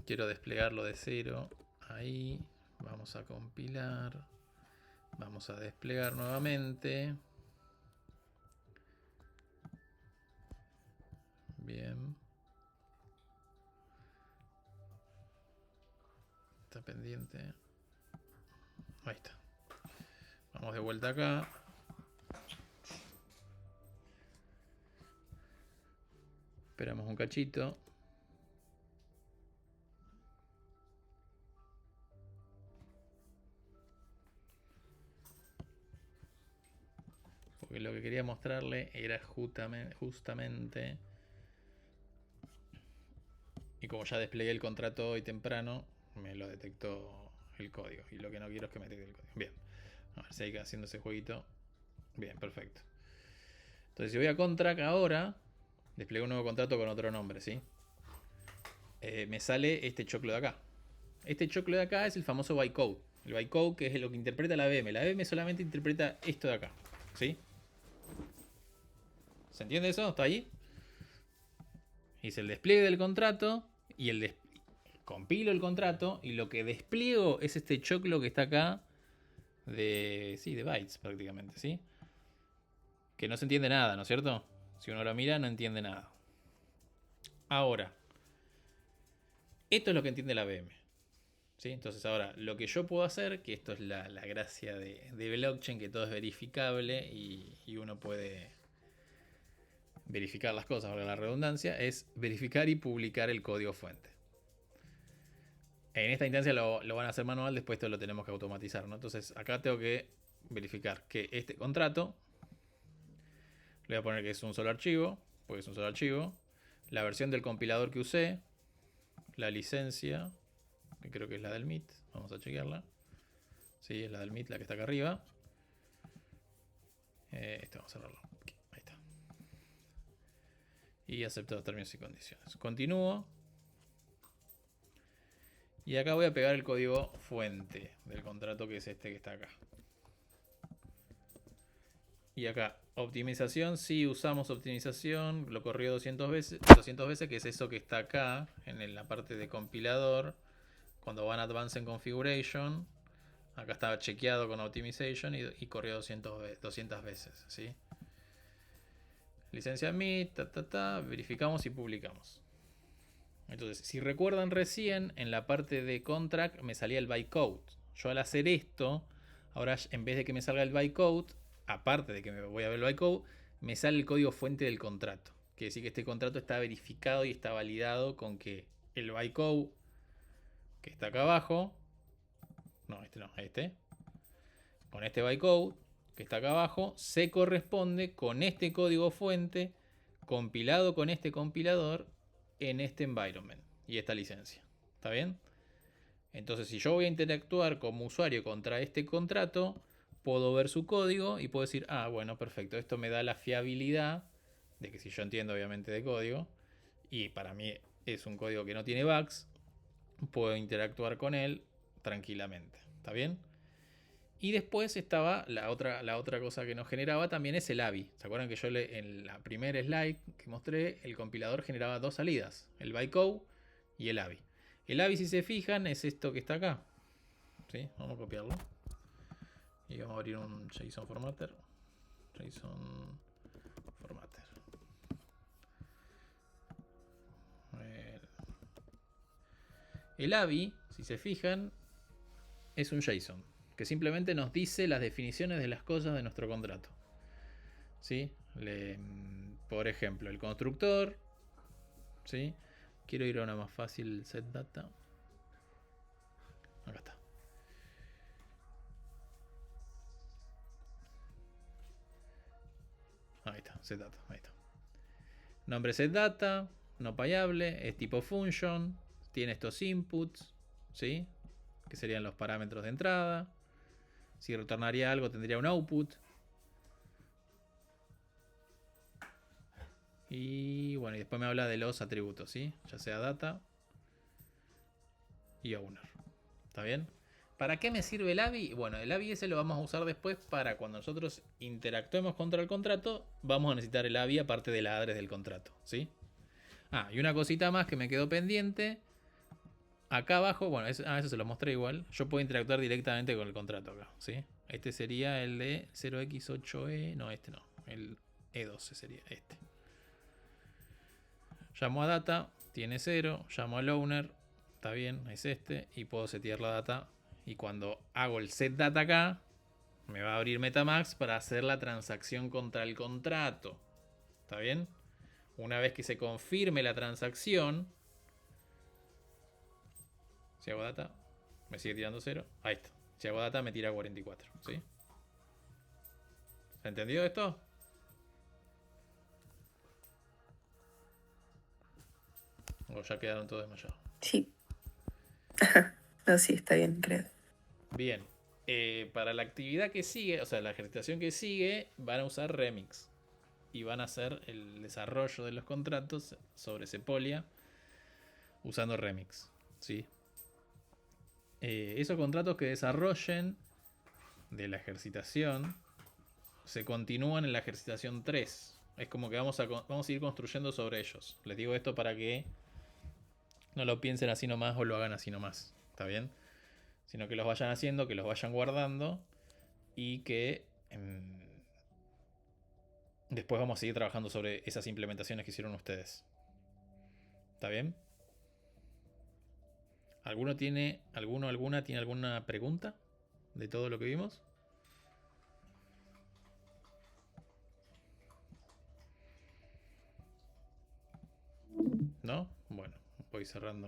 Quiero desplegarlo de cero. Ahí. Vamos a compilar. Vamos a desplegar nuevamente. Bien. Está pendiente. Ahí está. Vamos de vuelta acá. Esperamos un cachito. Porque lo que quería mostrarle era justamente. Y como ya desplegué el contrato hoy temprano, me lo detectó el código. Y lo que no quiero es que me detecte el código. Bien. A ver si hay que haciendo ese jueguito. Bien, perfecto. Entonces si voy a contract ahora, despliego un nuevo contrato con otro nombre, ¿sí? Me sale este choclo de acá. Este choclo de acá es el famoso bytecode. El bytecode que es lo que interpreta la VM. La VM solamente interpreta esto de acá, ¿sí? ¿Se entiende eso? ¿Está ahí? Hice el despliegue del contrato y compilo el contrato y lo que despliego es este choclo que está acá de bytes prácticamente, ¿sí? Que no se entiende nada, ¿no es cierto? Si uno lo mira no entiende nada. Ahora, esto es lo que entiende la VM, ¿sí? Entonces ahora, lo que yo puedo hacer, que esto es la gracia de blockchain, que todo es verificable y uno puede verificar las cosas, valga la redundancia, es verificar y publicar el código fuente. En esta instancia lo van a hacer manual, después esto lo tenemos que automatizar, ¿no? Entonces acá tengo que verificar que este contrato, le voy a poner que es un solo archivo, porque es un solo archivo, la versión del compilador que usé, la licencia, que creo que es la del MIT, vamos a chequearla. Sí, es la del MIT, la que está acá arriba. Vamos a cerrarlo. Ahí está. Y acepto los términos y condiciones. Continúo. Y acá voy a pegar el código fuente del contrato, que es este que está acá. Y acá, optimización, sí usamos optimización, lo corrió 200 veces, que es eso que está acá, en la parte de compilador. Cuando van a Advanced Configuration, acá estaba chequeado con Optimization y corrió 200 veces, ¿sí? Licencia MIT, verificamos y publicamos. Entonces, si recuerdan recién, en la parte de contract me salía el bytecode. Yo al hacer esto, ahora en vez de que me salga el bytecode, aparte de que me voy a ver el bytecode, me sale el código fuente del contrato. Quiere decir que este contrato está verificado y está validado con que el bytecode que está acá abajo, con este bytecode que está acá abajo, se corresponde con este código fuente compilado con este compilador en este environment y esta licencia. ¿Está bien? Entonces, si yo voy a interactuar como usuario contra este contrato, puedo ver su código y puedo decir, bueno, perfecto, esto me da la fiabilidad de que si yo entiendo obviamente de código, y para mí es un código que no tiene bugs, puedo interactuar con él tranquilamente. ¿Está bien? Y después estaba la otra cosa que nos generaba también es el ABI. ¿Se acuerdan que yo en la primera slide que mostré, el compilador generaba dos salidas, el bytecode y el ABI? El ABI, si se fijan, es esto que está acá. ¿Sí? Vamos a copiarlo. Y vamos a abrir un JSON formatter. JSON formatter. El ABI, si se fijan, es un JSON que simplemente nos dice las definiciones de las cosas de nuestro contrato. ¿Sí? Por ejemplo, el constructor. ¿Sí? Quiero ir a una más fácil, set data. Acá está. Ahí está, set data. Ahí está. Nombre set data, no payable, es tipo function, tiene estos inputs, ¿sí? Que serían los parámetros de entrada. Si retornaría algo tendría un output. Y bueno, y después me habla de los atributos, ¿sí? Ya sea data y owner. ¿Está bien? ¿Para qué me sirve el ABI? Bueno, el ABI ese lo vamos a usar después para cuando nosotros interactuemos contra el contrato, vamos a necesitar el ABI aparte de la address del contrato, ¿sí? Ah, y una cosita más que me quedó pendiente. Acá abajo, bueno, eso se lo mostré igual. Yo puedo interactuar directamente con el contrato acá, ¿sí? Este sería el de 0x8e. No, este no. El E12 sería este. Llamo a data, tiene 0. Llamo al owner, está bien, es este. Y puedo setear la data. Y cuando hago el set data acá, me va a abrir Metamask para hacer la transacción contra el contrato. ¿Está bien? Una vez que se confirme la transacción, si hago data, me sigue tirando 0. Ahí está. Si hago data, me tira 44. ¿Sí? ¿Se entendió esto? O ya quedaron todos desmayados. Sí. No, sí, está bien, creo. Bien. Para la actividad que sigue, o sea, la ejercitación que sigue, van a usar Remix. Y van a hacer el desarrollo de los contratos sobre Sepolia usando Remix. ¿Sí? Esos contratos que desarrollen de la ejercitación se continúan en la ejercitación 3. Es como que vamos a ir construyendo sobre ellos. Les digo esto para que no lo piensen así nomás o lo hagan así nomás. ¿Está bien? Sino que los vayan haciendo, que los vayan guardando y que después vamos a seguir trabajando sobre esas implementaciones que hicieron ustedes. ¿Está bien? ¿Alguna tiene alguna pregunta de todo lo que vimos? ¿No? Bueno, voy cerrando.